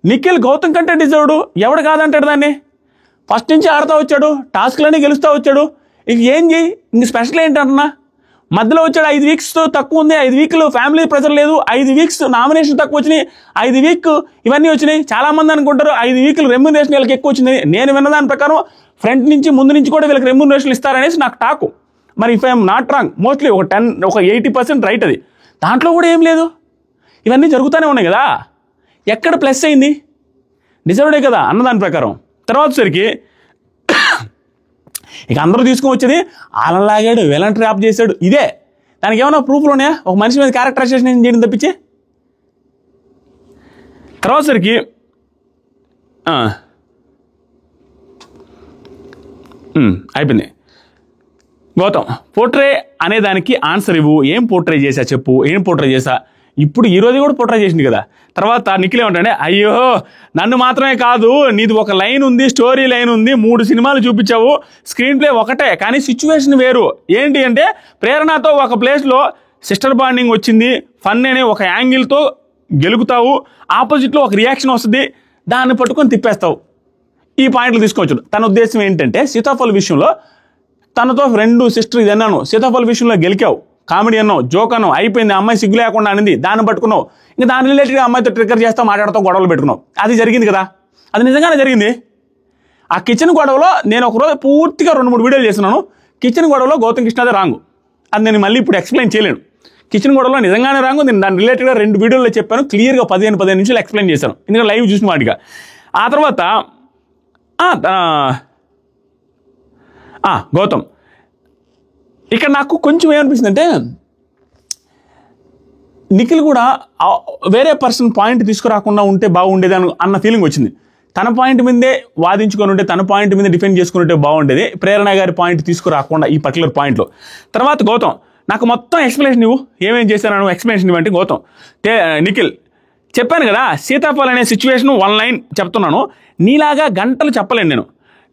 [SPEAKER 1] నిఖిల్ గౌతమ్ కంటే డిజర్వ్డ్, ఎవడు కాదంటాడు దాన్ని. ఫస్ట్ నుంచి ఆడుతూ వచ్చాడు, టాస్క్లన్నీ గెలుస్తూ వచ్చాడు. ఇంక ఏం చేయి, ఇంక స్పెషల్ ఏంటంటున్నా. మధ్యలో వచ్చాడు 5 వీక్స్ తక్కువ ఉంది, 5 వీక్లు ఫ్యామిలీ ప్రెజర్ లేదు, 5 వీక్స్ నామినేషన్ తక్కువ వచ్చినాయి, 5 వీక్ ఇవన్నీ వచ్చినాయి. చాలామంది అనుకుంటారు 5 వీక్లు రెమ్యునరేషన్ వీళ్ళకి ఎక్కువ వచ్చింది. నేను విన్న దాని ప్రకారం ఫ్రంట్ నుంచి ముందు నుంచి కూడా వీళ్ళకి రెమ్యునరేషన్ ఇస్తారనేసి నాకు టాకు. మరి if I'm not wrong, mostly ఒక 80% రైట్ అది. దాంట్లో కూడా ఏం లేదు, ఇవన్నీ జరుగుతూనే ఉన్నాయి కదా. ఎక్కడ ప్లస్ అయింది? డిజర్వ్డే కదా అన్నదాని ప్రకారం. తర్వాత సరికి ఇక అందరూ తీసుకుని వచ్చేది అలా లాగాడు, విలన్ ట్రాప్ చేశాడు, ఇదే. దానికి ఏమైనా ప్రూఫ్లు ఉన్నాయా? ఒక మనిషి మీద క్యారెక్టరైజేషన్ చేయడం తప్పించే. తర్వాత సరికి అయిపోయింది. గౌతమ్, పోర్ట్రే అనేదానికి ఆన్సర్ ఇవ్వు. ఏం పోర్ట్రే చేశా చెప్పు, ఏం పోర్ట్రే చేశా? ఇప్పుడు ఈరోజు కూడా పోర్ట్రే చేసింది కదా. తర్వాత నిఖిల్ ఏమంటాడే, అయ్యో నన్ను మాత్రమే కాదు, నీది ఒక లైన్ ఉంది, స్టోరీ లైన్ ఉంది, 3 సినిమాలు చూపించావు, స్క్రీన్ ప్లే ఒకటే కానీ సిచ్యువేషన్ వేరు. ఏంటి అంటే ప్రేరణతో ఒక ప్లేస్లో సిస్టర్ బాండింగ్ వచ్చింది, ఫన్ అనే ఒక యాంగిల్తో గెలుగుతావు, ఆపోజిట్లో ఒక రియాక్షన్ వస్తుంది, దాన్ని పట్టుకొని తిప్పేస్తావు. ఈ పాయింట్లు తీసుకోవచ్చు. తన ఉద్దేశం ఏంటంటే సీతాఫల్ విషయంలో తనతో ఫ్రెండ్ సిస్టర్ ఇది అన్నాను, సీతాఫల్ విషయంలో గెలికావు, కామెడీ అన్నావు, జోక్ అన్నావు, అయిపోయింది, అమ్మాయి సిగ్గు లేకుండా అనింది, దాన్ని పట్టుకున్నావు, ఇంకా దాని రిలేటెడ్గా అమ్మాయితో ట్రిగ్గర్ చేస్తావు, మాట్లాడతావు, గొడవలు పెట్టుకున్నావు. అది జరిగింది కదా, అది నిజంగానే జరిగింది. ఆ కిచెన్ గొడవలో నేను ఒకరోజు పూర్తిగా 2-3 వీడియోలు చేస్తున్నాను. కిచెన్ గొడవలో గౌతమ్ కృష్ణదే రాంగు, అది నేను మళ్ళీ ఇప్పుడు ఎక్స్ప్లెయిన్ చేయలేను. కిచెన్ గొడవలో నిజంగానే రాంగు, నేను దాని రిలేటెడ్గా 2 వీడియోలో చెప్పాను, క్లియర్గా 15 నిమిషాలు ఎక్స్ప్లెయిన్ చేశాను, ఎందుకంటే లైవ్ చూసిన వాటిగా. ఆ తర్వాత గౌతమ్, ఇక్కడ నాకు కొంచెం ఏమనిపిస్తుంది అంటే నిఖిల్ కూడా వేరే పర్సన్ పాయింట్ తీసుకురాకుండా ఉంటే బాగుండేది అన్న ఫీలింగ్ వచ్చింది. తన పాయింట్ మీదే వాదించుకొని ఉంటే, తన పాయింట్ మీద డిఫెండ్ చేసుకుని ఉంటే బాగుండేది, ప్రేరణ గారి పాయింట్ తీసుకురాకుండా ఈ పర్టికులర్ పాయింట్లో. తర్వాత గౌతమ్, నాకు మొత్తం ఎక్స్ప్లెనేషన్ ఇవ్వు, ఏమేం చేశాను ఎక్స్ప్లెనేషన్ ఇవ్వంటే. గౌతమ్, నిఖిల్ చెప్పాను కదా, సీతాఫల్ అనే సిచ్యువేషన్ 1 లైన్ చెప్తున్నాను, నీలాగా గంటలు చెప్పలేను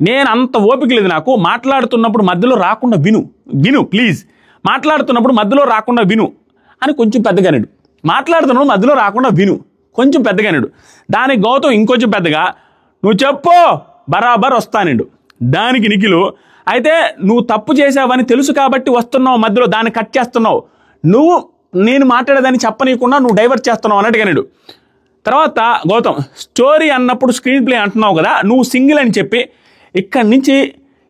[SPEAKER 1] నేను అంత ఓపిక లేదు నాకు. మాట్లాడుతున్నప్పుడు మధ్యలో రాకుండా విను ప్లీజ్, మాట్లాడుతున్నప్పుడు మధ్యలో రాకుండా విను అని కొంచెం పెద్దగానేడు, మాట్లాడుతున్నప్పుడు మధ్యలో రాకుండా విను కొంచెం పెద్దగానేడు. దానికి గౌతమ్ ఇంకొంచెం పెద్దగా, నువ్వు చెప్పు బరాబర్ వస్తానండు. దానికి నిఖిలు, అయితే నువ్వు తప్పు చేసావని తెలుసు కాబట్టి వస్తున్నావు, మధ్యలో దాన్ని కట్ చేస్తున్నావు, నువ్వు నేను మాట్లాడేదాన్ని చెప్పనీయకుండా నువ్వు డైవర్ట్ చేస్తున్నావు అన్నట్టుగానేడు. తర్వాత గౌతమ్, స్టోరీ అన్నప్పుడు స్క్రీన్ ప్లే అంటున్నావు కదా, నువ్వు సింగిల్ అని చెప్పి ఇక్కడి నుంచి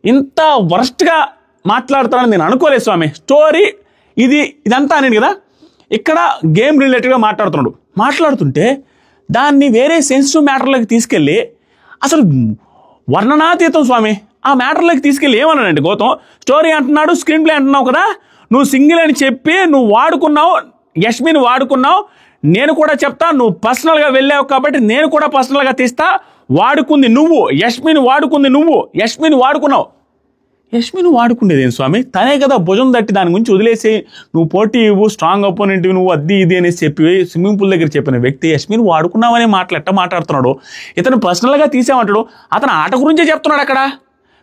[SPEAKER 1] ఇంత వరస్ట్గా మాట్లాడుతానని నేను అనుకోలేదు స్వామి. స్టోరీ ఇదంతా అనేది కదా, ఇక్కడ గేమ్ రిలేటెడ్గా మాట్లాడుతుంటే దాన్ని వేరే సెన్సిటివ్ మ్యాటర్లోకి తీసుకెళ్ళి అసలు వర్ణనాతీతం స్వామి. ఆ మ్యాటర్లోకి తీసుకెళ్ళి ఏమన్నానండి గౌతమ్, స్టోరీ అంటున్నాడు, స్క్రీన్ ప్లే అంటున్నావు కదా, నువ్వు సింగిల్ అని చెప్పి నువ్వు వాడుకున్నావు, యష్మిని వాడుకున్నావు, నేను కూడా చెప్తా, నువ్వు పర్సనల్గా వెళ్ళావు కాబట్టి నేను కూడా పర్సనల్గా తీస్తా. వాడుకుంది నువ్వు, యష్మిని వాడుకుంది నువ్వు, యష్మిని వాడుకున్నావు. యష్మిని వాడుకునేది ఏం స్వామి, తనే కదా భుజం తట్టి దాని గురించి వదిలేసి నువ్వు పోటీ ఇవ్వు, స్ట్రాంగ్ అపోనెంట్ నువ్వు, అది ఇది అనేసి చెప్పి స్విమ్మింగ్ పూల్ దగ్గర చెప్పిన వ్యక్తి యష్మిని వాడుకున్నావనే మాట్లాడుతున్నాడు. ఇతను పర్సనల్గా తీసామంటాడు, అతను ఆట గురించే చెప్తున్నాడు. అక్కడ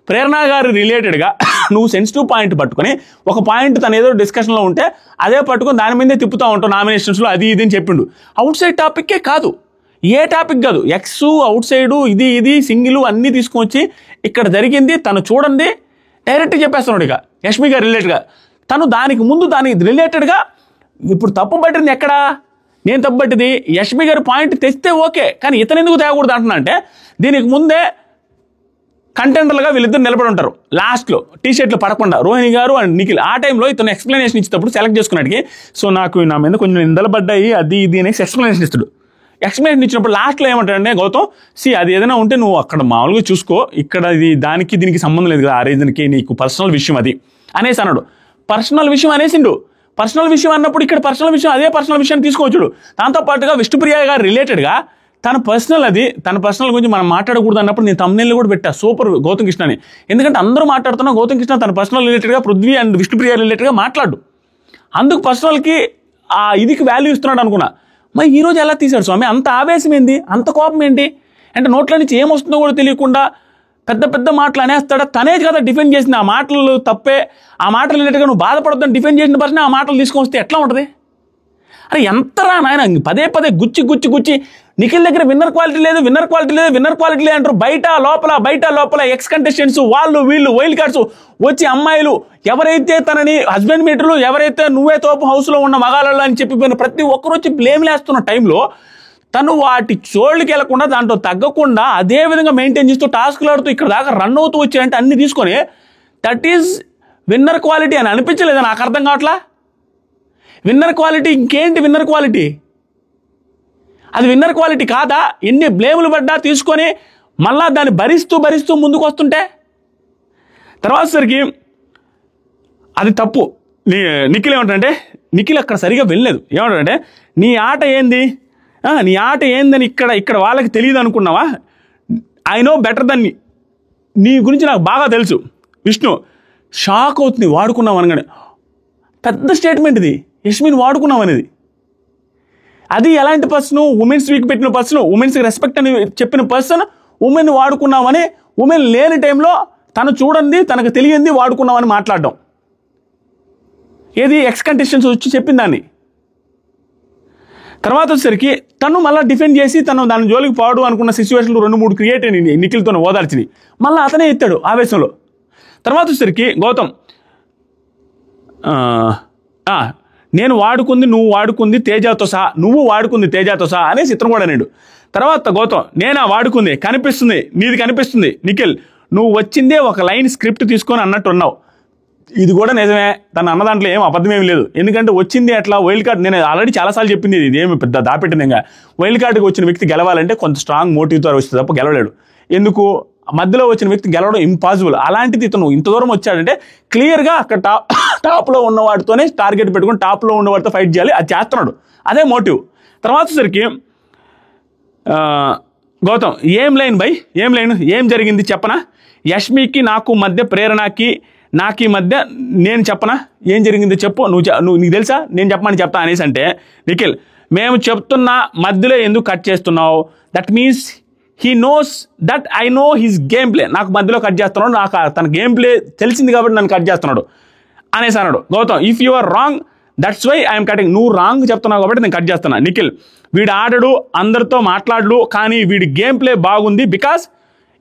[SPEAKER 1] ప్రేరణ గారి రిలేటెడ్గా నువ్వు సెన్సిటివ్ పాయింట్ పట్టుకొని ఒక పాయింట్ తను ఏదో డిస్కషన్లో ఉంటే అదే పట్టుకొని దాని మీదే తిప్పుతూ ఉంటావు, నామినేషన్స్లో అది ఇది అని చెప్పిండు. అవుట్ సైడ్ టాపిక్కే కాదు, ఏ టాపిక్ కాదు, ఎక్స్ అవుట్ సైడు ఇది సింగిల్ అన్నీ తీసుకొచ్చి ఇక్కడ జరిగింది తను చూడండి డైరెక్ట్గా చెప్పేస్తున్నాడు. ఇక యష్మి గారు రిలేటెడ్గా తను దానికి ముందు దానికి రిలేటెడ్గా ఇప్పుడు తప్పు పట్టింది ఎక్కడా, నేను తప్పు పట్టింది యష్మి గారి పాయింట్ తెస్తే ఓకే, కానీ ఇతను ఎందుకు తేగకూడదు అంటున్నా అంటే దీనికి ముందే కంటెండర్లుగా వీళ్ళిద్దరు నిలబడి ఉంటారు లాస్ట్లో టీషర్ట్లు పడకుండా, రోహిణి గారు అండ్ నిఖిల్. ఆ టైంలో ఇతను ఎక్స్ప్లెనేషన్ ఇచ్చేటప్పుడు సెలెక్ట్ చేసుకున్నాడికి, సో నాకు నా మీద కొంచెం నిందలబడ్డాయి అది ఇది అనేసి ఎక్స్ప్లెనేషన్ ఇస్తాడు. ఎక్స్ప్లెనేషన్ ఇచ్చినప్పుడు లాస్ట్లో ఏమంటాడంటే గౌతమ్, అది ఏదైనా ఉంటే నువ్వు అక్కడ మామూలుగా చూసుకో, ఇక్కడ ఇది దానికి దీనికి సంబంధం లేదు కదా, ఆ రీజన్కి నీకు పర్సనల్ విషయం అది అనేసి అన్నాడు. పర్సనల్ విషయం అనేసిండు. పర్సనల్ విషయం అన్నప్పుడు ఇక్కడ పర్సనల్ విషయం అదే పర్సనల్ విషయాన్ని తీసుకోవచ్చుడు. దాంతోపాటుగా విష్ణుప్రియ గారు రిలేటెడ్గా తన పర్సనల్ గురించి మనం మాట్లాడకూడదు అన్నప్పుడు నేను తమ్నెయిల్ కూడా పెట్టా, సూపర్ గౌతమ్ కృష్ణ అని. ఎందుకంటే అందరూ మాట్లాడుతున్నా గౌతమ్ కృష్ణ తన పర్సనల్ రిలేటెడ్గా పృథ్వీ అండ్ విష్ణుప్రియ రిలేటెడ్గా మాట్లాడు, అందుకు పర్సనల్కి ఆ ఇదికి వాల్యూ ఇస్తున్నాడు అనుకున్నా. మరి ఈరోజు ఎలా తీశాడు స్వామి, అంత ఆవేశం ఏంది, అంత కోపం ఏంటి అంటే నోట్ల నుంచి ఏమొస్తుందో కూడా తెలియకుండా పెద్ద మాటలు అనేస్తాడా. తనే కదా డిఫెండ్ చేసింది, ఆ మాటలు తప్పే, ఆ మాటలు రిలేటెడ్గా నువ్వు బాధపడద్దని డిఫెండ్ చేసిన పర్సన్ ఆ మాటలు తీసుకొని వస్తే ఎట్లా ఉంటుంది? అరే ఎంతరా నాయన, పదే గుచ్చి నిఖిల్ దగ్గర విన్నర్ క్వాలిటీ లేదు అంటారు. బయట లోపల ఎక్స్ కంటెస్టెంట్స్ వాళ్ళు వీళ్ళు వైల్డ్ కార్డ్స్ వచ్చి అమ్మాయిలు ఎవరైతే తనని హస్బెండ్ మీటర్లు ఎవరైతే నువ్వే తోపు హౌస్లో ఉన్న మగాళ్ళు అని చెప్పిపోయిన ప్రతి ఒక్కరు వచ్చి బ్లేమ్ లేస్తున్న టైంలో తను వాటి చోళ్ళకి వెళ్లకుండా దాంట్లో తగ్గకుండా అదే విధంగా మెయింటైన్ చేస్తూ టాస్క్లు ఆడుతూ ఇక్కడ దాకా రన్ అవుతూ వచ్చాయంటే అన్ని తీసుకొని దట్ ఈజ్ విన్నర్ క్వాలిటీ అని అనిపించలేదా? నాకు అర్థం కావట్లా. విన్నర్ క్వాలిటీ ఇంకేంటి? విన్నర్ క్వాలిటీ అది విన్నర్ క్వాలిటీ కాదా? ఎన్ని బ్లేములు పడ్డా తీసుకొని మళ్ళా దాన్ని భరిస్తూ ముందుకు వస్తుంటే తర్వాత సరికి అది తప్పు. నిఖిల్ ఏమంటాడంటే, నిఖిల్ అక్కడ సరిగా వెళ్ళలేదు. ఏమంటాడంటే నీ ఆట ఏందని ఇక్కడ వాళ్ళకి తెలియదు అనుకున్నావా? ఐ నో బెటర్ దెన్ నీ గురించి నాకు బాగా తెలుసు. విష్ణు షాక్ అవుతుంది వాడుకున్నావు అనగానే. పెద్ద స్టేట్మెంట్ ఇది, యష్మిని వాడుకున్నావు అనేది. అది ఎలాంటి పర్సన్? ఉమెన్స్ వీక్ పెట్టిన పర్సన్, ఉమెన్స్కి రెస్పెక్ట్ అని చెప్పిన పర్సన్ ఉమెన్ వాడుకున్నామని, ఉమెన్ లేని టైంలో తను చూడండి తనకు తెలియంది వాడుకున్నామని మాట్లాడడం. ఏది ఎక్స్ కంటెస్టెంట్స్ వచ్చి చెప్పిన దాన్ని. తర్వాత వచ్చేసరికి తను మళ్ళీ డిఫెండ్ చేసి తను దాని జోలికి పోడు అనుకున్న సిచ్యువేషన్లు 2-3 క్రియేట్ అయినాయి నిఖిల్తో ఓదార్చిని. మళ్ళీ అతనే ఎత్తాడు ఆవేశంలో. తర్వాత వచ్చేసరికి గౌతమ్ నేను వాడుకుంది నువ్వు వాడుకుంది తేజాతో సహా, నువ్వు వాడుకుంది తేజాతో సహా అనేసి ఇతను కూడా అన్నాడు. తర్వాత గౌతమ్ నేనా వాడుకుంది కనిపిస్తుంది, నీది కనిపిస్తుంది నిఖిల్, నువ్వు వచ్చిందే ఒక లైన్ స్క్రిప్ట్ తీసుకొని అన్నట్టు ఉన్నావు. ఇది కూడా నిజమే, తను అన్న దాంట్లో ఏం అబద్ధమేమి లేదు. ఎందుకంటే వచ్చింది అట్లా వైల్డ్ కార్డ్, నేను ఆల్రెడీ చాలాసార్లు చెప్పింది, ఇది ఏమి పెద్ద దాపెట్టినగా. వైల్డ్ కార్డుకి వచ్చిన వ్యక్తి గెలవాలంటే కొంత స్ట్రాంగ్ మోటివ్తో వస్తే తప్ప గెలవలేడు. ఎందుకు? మధ్యలో వచ్చిన వ్యక్తి గెలవడం ఇంపాసిబుల్. అలాంటిది ఇతను ఇంత దూరం వచ్చాడంటే క్లియర్గా అక్కడ టాప్లో ఉన్నవాడితోనే టార్గెట్ పెట్టుకుని టాప్లో ఉన్నవాడితో ఫైట్ చేయాలి, అది చేస్తున్నాడు, అదే మోటివ్. తర్వాత వచ్చేసరికి గౌతమ్ ఏం లైన్ బై, ఏం లైన్, ఏం జరిగింది చెప్పనా? యష్మికి నాకు మధ్య, ప్రేరణకి నాకు ఈ మధ్య నేను చెప్పనా? ఏం జరిగింది చెప్పు, నువ్వు నీకు తెలుసా, నేను చెప్పమని చెప్తా అనేసి అంటే, నిఖిల్ మేము చెప్తున్నా మధ్యలో ఎందుకు కట్ చేస్తున్నావు? That means he knows that I know his game play. నాకు మధ్యలో కట్ చేస్తున్నాడు, నాకు తన గేమ్ ప్లే తెలిసింది కాబట్టి నన్ను కట్ చేస్తున్నాడు అనేసి అన్నాడు. Gautam if you are wrong that's why I'm cutting. నువ్వు రాంగ్ చెప్తున్నావు కాబట్టి నేను కట్ చేస్తున్నా. నిఖిల్ వీడు ఆడడు, అందరితో మాట్లాడు, కానీ వీడి గేమ్ ప్లే బాగుంది. బికాస్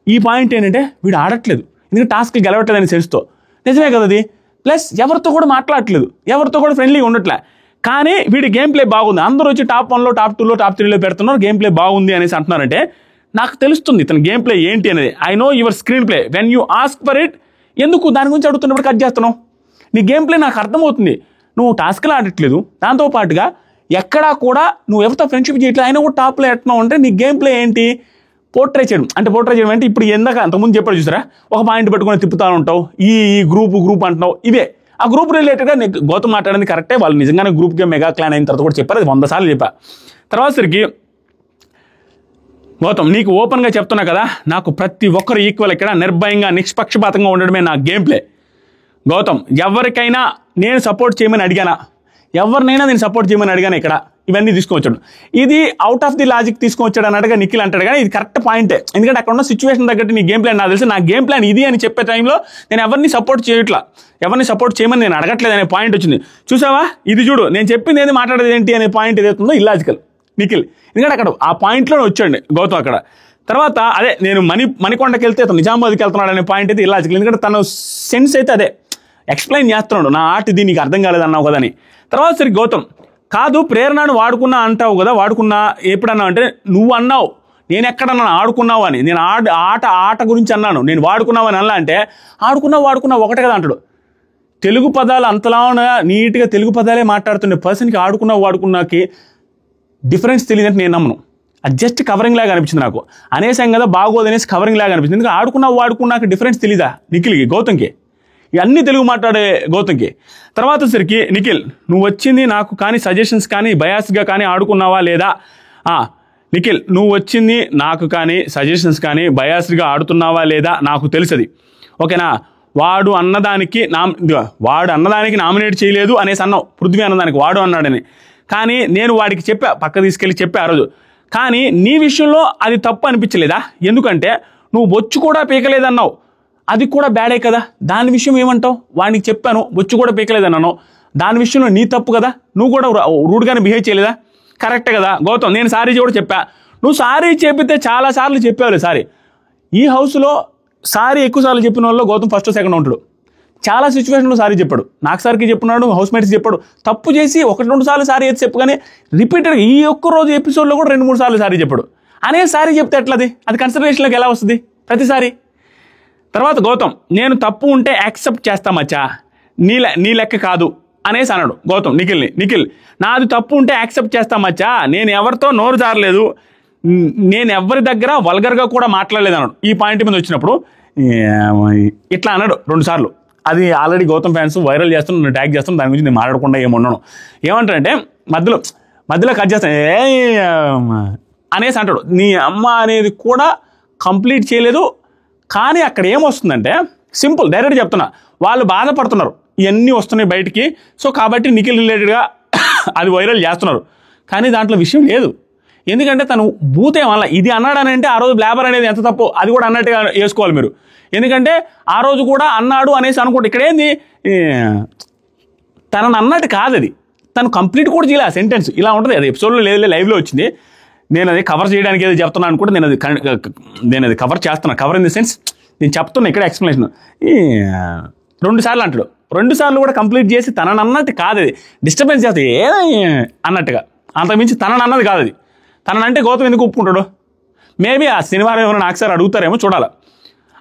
[SPEAKER 1] ఈ పాయింట్ ఏంటంటే వీడు ఆడట్లేదు, ఎందుకంటే టాస్క్ గెలవట్లేదని సెన్స్తో. నిజమే కదా అది. ప్లస్ ఎవరితో కూడా మాట్లాడట్లేదు, ఎవరితో కూడా ఫ్రెండ్లీగా ఉండట్లే, కానీ వీడి గేమ్ ప్లే బాగుంది. అందరూ వచ్చి టాప్ 1లో టాప్ 2లో టాప్ 3లో పెడుతున్నారు, గేమ్ ప్లే బాగుంది అనేసి అంటున్నారంటే నాకు తెలుస్తుంది తన గేమ్ ప్లే ఏంటి అనేది. I know your screen play when you ask for it. ఎందుకు దాని గురించి అడుగుతున్నప్పుడు కట్ చేస్తున్నావు? నీ గేమ్ ప్లే నాకు అర్థమవుతుంది. నువ్వు టాస్క్లో ఆడట్లేదు, దాంతోపాటుగా ఎక్కడా కూడా నువ్వు ఎవరితో ఫ్రెండ్షిప్ చేయట్లేదు, అయినా కూడా టాప్లో ఎట్లా ఉంటే నీ గేమ్ ప్లే ఏంటి? పోర్ట్రే చేయడం అంటే ఇప్పుడు ఎందాక అంతకుముందు చెప్పాడు చూసారా, ఒక పాయింట్ పెట్టుకుని తిప్పుతా ఉంటావు, ఈ గ్రూప్ అంటున్నావు. ఇవే ఆ గ్రూప్ రిలేటెడ్గా నీకు గౌతమ్ మాట్లాడింది కరెక్టే. వాళ్ళు నిజంగానే గ్రూప్గా మెగా క్లాన్ అయిన తర్వాత కూడా చెప్పారు, అది 100 సార్లు చెప్పా. తర్వాత సరికి గౌతమ్ నీకు ఓపెన్గా చెప్తున్నా కదా, నాకు ప్రతి ఒక్కరు ఈక్వల్, ఇక్కడ నిర్భయంగా నిష్పక్షపాతంగా ఉండడమే నా గేమ్ ప్లే. గౌతమ్ ఎవరికైనా నేను సపోర్ట్ చేయమని అడిగానా? ఎవరినైనా నేను సపోర్ట్ చేయమని అడిగాను. ఇక్కడ ఇవన్నీ తీసుకొచ్చాడు, ఇది అవుట్ ఆఫ్ ది లాజిక్ తీసుకొచ్చాడు అన్నట్టుగా నిఖిల్ అంటాడు, కానీ ఇది కరెక్ట్ పాయింటే. ఎందుకంటే అక్కడ ఉన్న సిచ్యువేషన్ తగ్గట్టు నీ గేమ్ ప్లాన్ నాకు తెలిసి, నా గేమ్ ప్లాన్ ఇది అని చెప్పే టైంలో నేను ఎవరిని సపోర్ట్ చేయట్లా, ఎవరిని సపోర్ట్ చేయమని నేను అడగట్లేదు అనే పాయింట్ వచ్చింది. చూసావా, ఇది చూడు నేను చెప్పింది ఏది మాట్లాడేది ఏంటి అనే పాయింట్ ఏదైతుందో ఇల్లాజికల్ నిఖిల్. ఎందుకంటే అక్కడ ఆ పాయింట్లోనే వచ్చాడు గౌతమ్ అక్కడ. తర్వాత అదే నేను మణికొండకి వెళ్తే నిజామాబాద్కి వెళ్తున్నాడు అనే పాయింట్ అయితే ఇల్లాజికల్. ఎందుకంటే తన సెన్స్ అయితే అదే ఎక్స్ప్లెయిన్ చేస్తున్నాడు, నా ఆర్ట్ ఇది నీకు అర్థం కాలేదన్నావు కదా అని. తర్వాత సరే గౌతమ్ కాదు ప్రేరణను వాడుకున్నా అంటావు కదా, వాడుకున్నా ఎప్పుడన్నా అంటే నువ్వు అన్నావు, నేను ఎక్కడన్నా ఆడుకున్నావు అని. నేను ఆట గురించి అన్నాను, నేను వాడుకున్నావు అని అన్నా అంటే వాడుకున్నావు ఒకటే కదా అంటాడు. తెలుగు పదాలు అంతలా నీట్గా తెలుగు పదాలే మాట్లాడుతుండే పర్సన్కి వాడుకున్నాకి డిఫరెన్స్ తెలియదంటే నేను నమ్మను. అది జస్ట్ కవరింగ్ లాగా అనిపించింది నాకు. అనేసాం కదా బాగోదు అనేసి కవరింగ్ లాగా అనిపించింది. ఎందుకంటే వాడుకున్నాక డిఫరెన్స్ తెలీదా నిఖిల్కి, గౌతమ్కి? ఇవన్నీ తెలుగు మాట్లాడే గౌతమ్కి. తర్వాత వచ్చేసరికి నిఖిల్ నువ్వు వచ్చింది నాకు కానీ సజెషన్స్ కానీ బయాస్గా కానీ ఆడుకున్నావా లేదా? నిఖిల్ నువ్వు వచ్చింది నాకు కానీ సజెషన్స్ కానీ బయాస్గా ఆడుతున్నావా లేదా నాకు తెలుసది, ఓకేనా? వాడు అన్నదానికి నామినేట్ చేయలేదు అనేసి అన్నావు, పృథ్వీ అన్నదానికి వాడు అన్నాడని. కానీ నేను వాడికి చెప్పా, పక్క తీసుకెళ్ళి చెప్పా ఆ రోజు. కానీ నీ విషయంలో అది తప్పు అనిపించలేదా? ఎందుకంటే నువ్వు బొచ్చు కూడా పీకలేదన్నావు, అది కూడా బ్యాడే కదా. దాని విషయం ఏమంటావు? వాడికి చెప్పాను బొచ్చు కూడా పీకలేదన్నాను, దాని విషయంలో నీ తప్పు కదా, నువ్వు కూడా రూడ్గానే బిహేవ్ చేయలేదా? కరెక్టే కదా గౌతమ్. నేను సారీ కూడా చెప్పా, నువ్వు సారీ చెప్పితే చాలాసార్లు చెప్పావు సారీ. ఈ హౌస్లో సారీ ఎక్కువసార్లు చెప్పిన వాళ్ళు గౌతమ్ ఫస్ట్ సెకండ్ ఉంటాడు. చాలా సిచ్యువేషన్లో సారీ చెప్పాడు, నాకు సార్కి చెప్పున్నాడు, హౌస్ మేట్స్కి చెప్పాడు. తప్పు చేసి 1-2 సార్లు సారీ అయితే చెప్పు, కానీ రిపీటెడ్గా ఈ ఒక్కరోజు ఎపిసోడ్లో కూడా 2-3 సార్లు సారీ చెప్పాడు. అనే సారీ చెప్తే ఎట్లది? అది కన్సిడరేషన్లోకి ఎలా వస్తుంది ప్రతిసారి? తర్వాత గౌతమ్ నేను తప్పు ఉంటే యాక్సెప్ట్ చేస్తా మచ్చా, నీ లెక్క కాదు అనేసి అన్నాడు గౌతమ్ నిఖిల్ని. నిఖిల్ నాది తప్పు ఉంటే యాక్సెప్ట్ చేస్తా మచ్చా, నేను ఎవరితో నోరు జారలేదు, నేను ఎవరి దగ్గర వల్గర్గా కూడా మాట్లాడలేదు అన్నాడు. ఈ పాయింట్ మీద వచ్చినప్పుడు ఇట్లా అన్నాడు 2 సార్లు. అది ఆల్రెడీ గౌతమ్ ఫ్యాన్స్ వైరల్ చేస్తున్నా, ట్యాగ్ చేస్తున్నా, దాని గురించి నేను మాట్లాడకుండా ఏమన్నాను. ఏమంటాడంటే మధ్యలో కట్ చేస్తాను అనేసి అంటాడు. నీ అమ్మ అనేది కూడా కంప్లీట్ చేయలేదు. కానీ అక్కడ ఏమొస్తుందంటే సింపుల్ డైరెక్ట్ చెప్తున్నా, వాళ్ళు బాధపడుతున్నారు ఇవన్నీ వస్తున్నాయి బయటికి, సో కాబట్టి నిఖిల్ రిలేటెడ్గా అది వైరల్ చేస్తున్నారు. కానీ దాంట్లో విషయం లేదు. ఎందుకంటే తను భూతే వల్ల ఇది అన్నాడనంటే ఆ రోజు బ్లాబర్ అనేది ఎంత తప్పు అది కూడా అన్నట్టుగా వేసుకోవాలి మీరు. ఎందుకంటే ఆ రోజు కూడా అన్నాడు అనేసి అనుకుంటే ఇక్కడ ఏంది తనని అన్నట్టు కాదు, అది తను కంప్లీట్ కూడా చేయలే ఆ సెంటెన్స్. ఇలా ఉంటుంది, అది ఎపిసోడ్లో లేదు, లైవ్లో వచ్చింది. నేను అది కవర్ చేయడానికి ఏదో చెప్తున్నాను అనుకుంటే నేను అది కవర్ చేస్తున్నాను. కవర్ ఇన్ ది సెన్స్ నేను చెప్తున్నా ఇక్కడ ఎక్స్ప్లెనేషన్. 2 సార్లు అంటాడు, 2 సార్లు కూడా కంప్లీట్ చేసి తనని అన్నట్టు కాదు, అది డిస్టర్బెన్స్ చేస్తే ఏదో అన్నట్టుగా, అంతకుమించి తనని అన్నది కాదు అది. తననంటే గౌతమ్ ఎందుకు ఒప్పుకుంటాడు? మేబీ ఆ శనివారం ఏమైనా నాకు సార్ అడుగుతారేమో చూడాలి.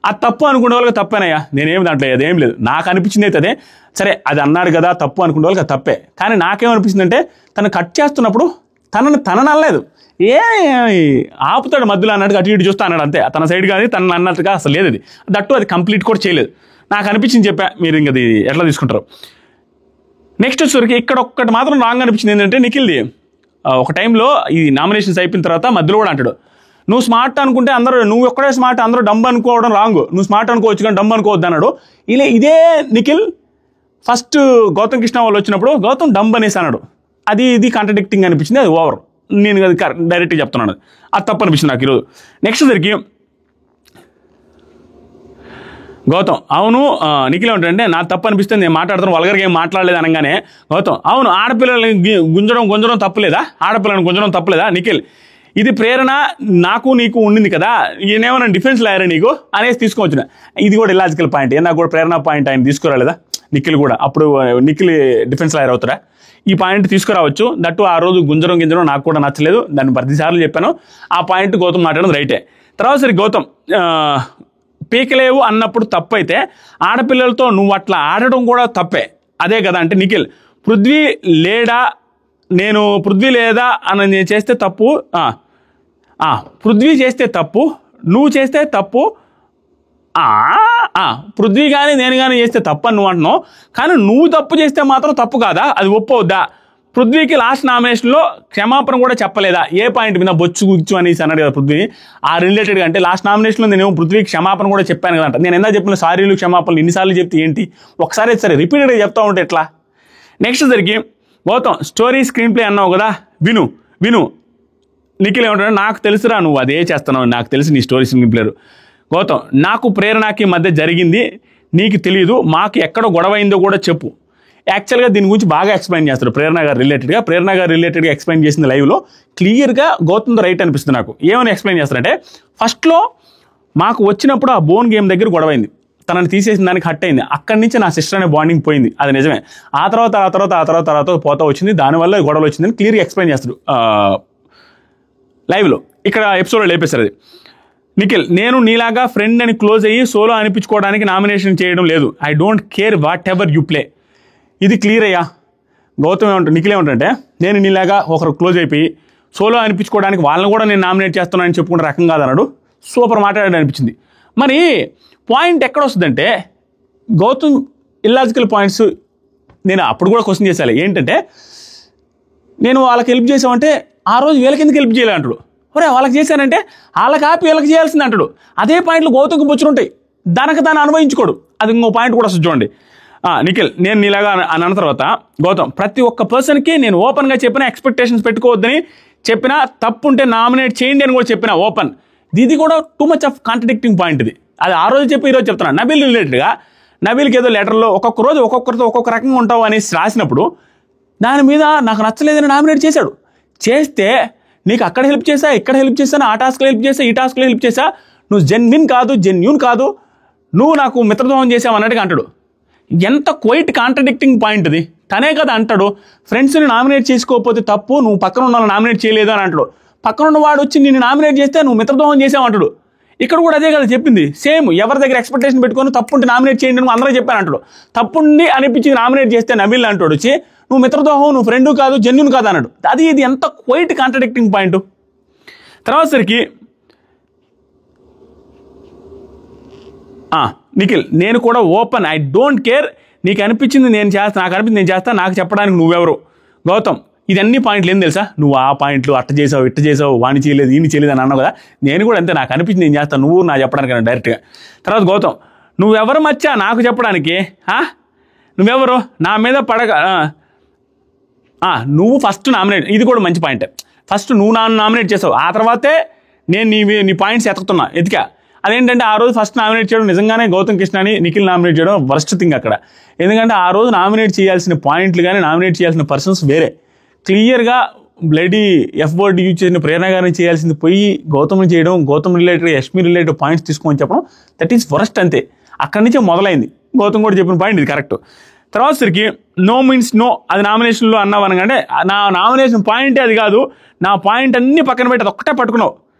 [SPEAKER 1] అది తప్పు అనుకునే వాళ్ళకి తప్పేనయ్యా, నేనేమి దాంట్లో అదేం లేదు. నాకు అనిపించింది అయితే అదే, సరే అది అన్నాడు కదా తప్పు అనుకునే వాళ్ళకి అది తప్పే. కానీ నాకేమనిపించింది అంటే తను కట్ చేస్తున్నప్పుడు తనని అనలేదు, ఆపుతాడు మధ్యలో అన్నట్టుగా అటు ఇటు చూస్తా అన్నాడు అంతే. తన సైడ్ కానీ తనని అన్నట్టుగా అసలు లేదు అది. దట్టు అది కంప్లీట్ కూడా చేయలేదు. నాకు అనిపించింది చెప్పా, మీరు ఇంక అది ఎట్లా తీసుకుంటారు. నెక్స్ట్ వచ్చేసరికి ఇక్కడ ఒక్కటి మాత్రం రాంగ్ అనిపించింది ఏంటంటే నిఖిల్ది ఒక టైంలో ఈ నామినేషన్స్ అయిపోయిన తర్వాత మధ్యలో కూడా అంటాడు, నువ్వు స్మార్ట్ అనుకుంటే అందరూ, నువ్వు ఒక్కడే స్మార్ట్, అందరూ డంబ్ అనుకోవడం రాంగ్, నువ్వు స్మార్ట్ అనుకోవచ్చు కానీ డంబ్ అనుకోవద్దు అన్నాడు. ఇదే నిఖిల్ ఫస్ట్ గౌతమ్ కృష్ణ వాళ్ళు వచ్చినప్పుడు గౌతమ్ డంబ్ అనేసి అన్నాడు. ఇది కాంట్రడిక్టింగ్ అనిపించింది, అది ఓవర్. నేను అది డైరెక్ట్గా చెప్తున్నాను, అది తప్పు అనిపించింది నాకు ఈరోజు. నెక్స్ట్ సరికి గౌతమ్ అవును నిఖిల్ ఏమంటాడంటే నా తప్పు అనిపిస్తుంది, నేను మాట్లాడుతాను వల్గర్గా ఏం మాట్లాడలేదు అనగానే గౌతమ్ అవును ఆడపిల్లలని గుంజడం తప్పులేదా, ఆడపిల్లని గుంజడం తప్పులేదా నిఖిల్, ఇది ప్రేరణ నాకు నీకు ఉండింది కదా, ఈయనేమన్నా డిఫెన్స్ లాయరా నీకు అనేసి తీసుకొచ్చిన. ఇది కూడా ఇలాజికల్ పాయింట్, నాకు కూడా ప్రేరణ పాయింట్ ఆయన తీసుకురాలేదా నిఖిల్ కూడా, అప్పుడు నిఖిల్ డిఫెన్స్ లాయర్ అవుతారా, ఈ పాయింట్ తీసుకురావచ్చు. దట్టు ఆ రోజు గింజడం నాకు కూడా నచ్చలేదు, దాన్ని 10 సార్లు చెప్పాను. ఆ పాయింట్ గౌతమ్ మాట్లాడడం రైటే. తర్వాత సరే గౌతమ్ పీకలేవు అన్నప్పుడు తప్పు అయితే ఆడపిల్లలతో నువ్వు అట్లా ఆడడం కూడా తప్పే, అదే కదా అంటే నిఖిల్ పృథ్వీ లేదా అని నేను చేస్తే తప్పు, పృథ్వీ చేస్తే తప్పు, నువ్వు చేస్తే తప్పు, పృథ్వీ కానీ నేను కానీ చేస్తే తప్పు అని నువ్వు అంటున్నావు, కానీ నువ్వు తప్పు చేస్తే మాత్రం తప్పు కాదా, అది ఒప్పవుద్దా? పృథ్వీకి లాస్ట్ నామినేషన్లో క్షమాపణ కూడా చెప్పలేదా, ఏ పాయింట్ మీద బొచ్చు గుచ్చు అనేసి అన్నాడు కదా పృథ్వీ, ఆ రిలేటెడ్గా అంటే లాస్ట్ నామినేషన్లో నేను పృథ్వీకి క్షమాపణ కూడా చెప్పాను కదా అంట. నేను ఎంత చెప్పిన సారీలు క్షమాపణలు ఎన్నిసార్లు చెప్తే ఏంటి, ఒకసారి సరే రిపీటెడ్గా చెప్తా ఉంటే ఎట్లా. నెక్స్ట్ సరికి గౌతమ్ స్టోరీ స్క్రీన్ ప్లే అన్నావు కదా, విను నిఖిల్ ఏమంటాడు, నాకు తెలుసురా నువ్వు అదే చేస్తున్నావు, నాకు తెలిసి నీ స్టోరీ స్క్రీన్ ప్లేరు. గౌతమ్ నాకు ప్రేరణకి మధ్య జరిగింది నీకు తెలియదు, మాకు ఎక్కడ గొడవ అయిందో కూడా చెప్పు. యాక్చువల్గా దీని గురించి బాగా ఎక్స్ప్లెయిన్ చేస్తారు ప్రేరణ గారు రిలేటెడ్గా ఎక్స్ప్లెయిన్ చేసిన లైవ్లో క్లియర్గా గౌతమ్ రైట్ అనిపిస్తుంది నాకు. ఏమని ఎక్స్ప్లెయిన్ చేస్తారంటే ఫస్ట్లో మాకు వచ్చినప్పుడు ఆ బోన్ గేమ్ దగ్గర గొడవైంది, తనని తీసేసిన దానికి హట్ అయింది, అక్కడి నుంచి నా సిస్టర్ అనే బాండింగ్ పోయింది, అది నిజమే. ఆ తర్వాత పోతా వచ్చింది, దానివల్ల గొడవలు వచ్చిందని క్లియర్గా ఎక్స్ప్లెయిన్ చేస్తారు లైవ్లో. ఇక్కడ ఎపిసోడ్లో లేపేస్తారు అది. నిఖిల్ నేను నీలాగా ఫ్రెండ్ అని క్లోజ్ అయ్యి సోలో అనిపించుకోవడానికి నామినేషన్ చేయడం లేదు, I don't care what ever you play. ఇది క్లియర్ అయ్యా. గౌతమ్ నిఖిల్ ఏమంటే నేను నీలాగా ఒకరు క్లోజ్ అయిపోయి సోలో అనిపించుకోవడానికి వాళ్ళని కూడా నేను నామినేట్ చేస్తున్నానని చెప్పుకునే రకం కాదన్నాడు. సూపర్ మాట్లాడాడు అనిపించింది. మరి పాయింట్ ఎక్కడ వస్తుందంటే గౌతమ్ ఇల్లాజికల్ పాయింట్స్ నేను అప్పుడు కూడా క్వశ్చన్ చేశాను. ఏంటంటే నేను వాళ్ళకి హెల్ప్ చేసామంటే ఆ రోజు వీళ్ళకి ఎందుకు హెల్ప్ చేయలే అంటాడు. ఒరే వాళ్ళకి చేశానంటే వాళ్ళకి ఆపి వీళ్ళకి చేయాల్సింది అంటాడు. అదే పాయింట్లు గౌతమ్కి బొచ్చులుంటాయి, దానికి దాన్ని అనుభవించుకోడు. అది ఇంకో పాయింట్ కూడా వస్తుంది చూడండి. నిఖిల్ నేను నీలాగా అని అన్న తర్వాత గౌతమ్ ప్రతి ఒక్క పర్సన్కి నేను ఓపెన్గా చెప్పిన ఎక్స్పెక్టేషన్స్ పెట్టుకోవద్దని చెప్పినా, తప్పు ఉంటే నామినేట్ చేయండి అని కూడా చెప్పిన ఓపెన్. ఇది కూడా too much of contradicting point. ఇది అది ఆ రోజు చెప్పి ఈరోజు చెప్తున్నాను. నబీల్ రిలేటెడ్గా నబీల్కి ఏదో లెటర్లో ఒక్కొక్క రోజు ఒక్కొక్కరితో ఒక్కొక్క రకంగా ఉంటావు అనేసి రాసినప్పుడు దాని మీద నాకు నచ్చలేదని నామినేట్ చేశాడు. చేస్తే నీకు అక్కడ హెల్ప్ చేశా, ఇక్కడ హెల్ప్ చేశాను, ఆ టాస్క్లో హెల్ప్ చేశా, ఈ టాస్క్లో హెల్ప్ చేశా, నువ్వు జెన్యూన్ కాదు, నువ్వు నాకు మిత్రద్రోహం చేసావు అన్నట్టుగా అంటాడు. ఎంత క్వైట్ కాంట్రడిక్టింగ్ పాయింట్ ఇది. తనే కదా అంటాడు ఫ్రెండ్స్ని నామినేట్ చేసుకోకపోతే తప్పు, నువ్వు పక్కన ఉన్న నామినేట్ చేయలేదు అని అంటాడు. పక్కనున్న వాడు వచ్చి నిన్ను నామినేట్ చేస్తే నువ్వు మిత్రద్రోహం చేసావు అంటాడు. ఇక్కడ కూడా అదే కదా చెప్పింది. సేమ్ ఎవరి దగ్గర ఎక్స్పెక్టేషన్ పెట్టుకొని తప్పుంటే నామినేట్ చేయండి నువ్వు అందరూ చెప్పాను అంటాడు. తప్పుండి అనిపించి నామినేట్ చేస్తే నబీల్ అంటాడు వచ్చి నువ్వు మిత్రద్రోహం, నువ్వు ఫ్రెండ్ కాదు, జెన్యూన్ కాదు అన్నాడు. ఇది ఎంత క్వైట్ కాంట్రడిక్టింగ్ పాయింట్. తర్వాత సరికి నిఖిల్ నేను కూడా ఓపెన్, ఐ డోంట్ కేర్, నీకు అనిపించింది నేను చేస్తా, నాకు అనిపించింది నేను చేస్తా, నాకు చెప్పడానికి నువ్వెవరు. గౌతమ్ ఇదన్నీ పాయింట్లు ఏం తెలుసా, నువ్వు ఆ పాయింట్లు అట్ట చేసావు ఇట్ట చేసావు వాణి చేయలేదు ఈయన చేయలేదు అని అన్నావు కదా, నేను కూడా అంతే, నాకు అనిపించింది నేను చేస్తాను, నువ్వు నా చెప్పడానికి డైరెక్ట్గా. తర్వాత గౌతమ్, నువ్వెవరు మచ్చా నాకు చెప్పడానికి, నువ్వెవరు నా మీద నువ్వు ఫస్ట్ నామినేట్, ఇది కూడా మంచి పాయింట్, ఫస్ట్ నువ్వు నామినేట్ చేసావు, ఆ తర్వాతే నేను నీ పాయింట్స్ ఎతికా. అదేంటంటే ఆ రోజు ఫస్ట్ నామినేట్ చేయడం నిజంగానే గౌతమ్ కృష్ణని నిఖిల్ నామినేట్ చేయడం వర్స్ట్ థింగ్ అక్కడ. ఎందుకంటే ఆ రోజు నామినేట్ చేయాల్సిన పాయింట్లు కానీ నామినేట్ చేయాల్సిన పర్సన్స్ వేరే. క్లియర్గా బ్లడీ ఎఫ్ వర్డ్ యూజ్ చేసిన ప్రేరణ గారిని చేయాల్సింది పోయి గౌతమ్ని చేయడం, Gautam related Yashmi related points తీసుకోమని చెప్పడం, దట్ ఈస్ వర్స్ట్ అంతే. అక్కడి నుంచే మొదలైంది. గౌతమ్ కూడా చెప్పిన పాయింట్ ఇది కరెక్ట్. తర్వాత సరికి నో మీన్స్ నో, అది నామినేషన్లో అన్నావు అనగానే నా నామినేషన్ పాయింటే అది కాదు, నా పాయింట్ అన్ని పక్కన పెట్టి అది ఒక్కటే పట్టుకున్నావు,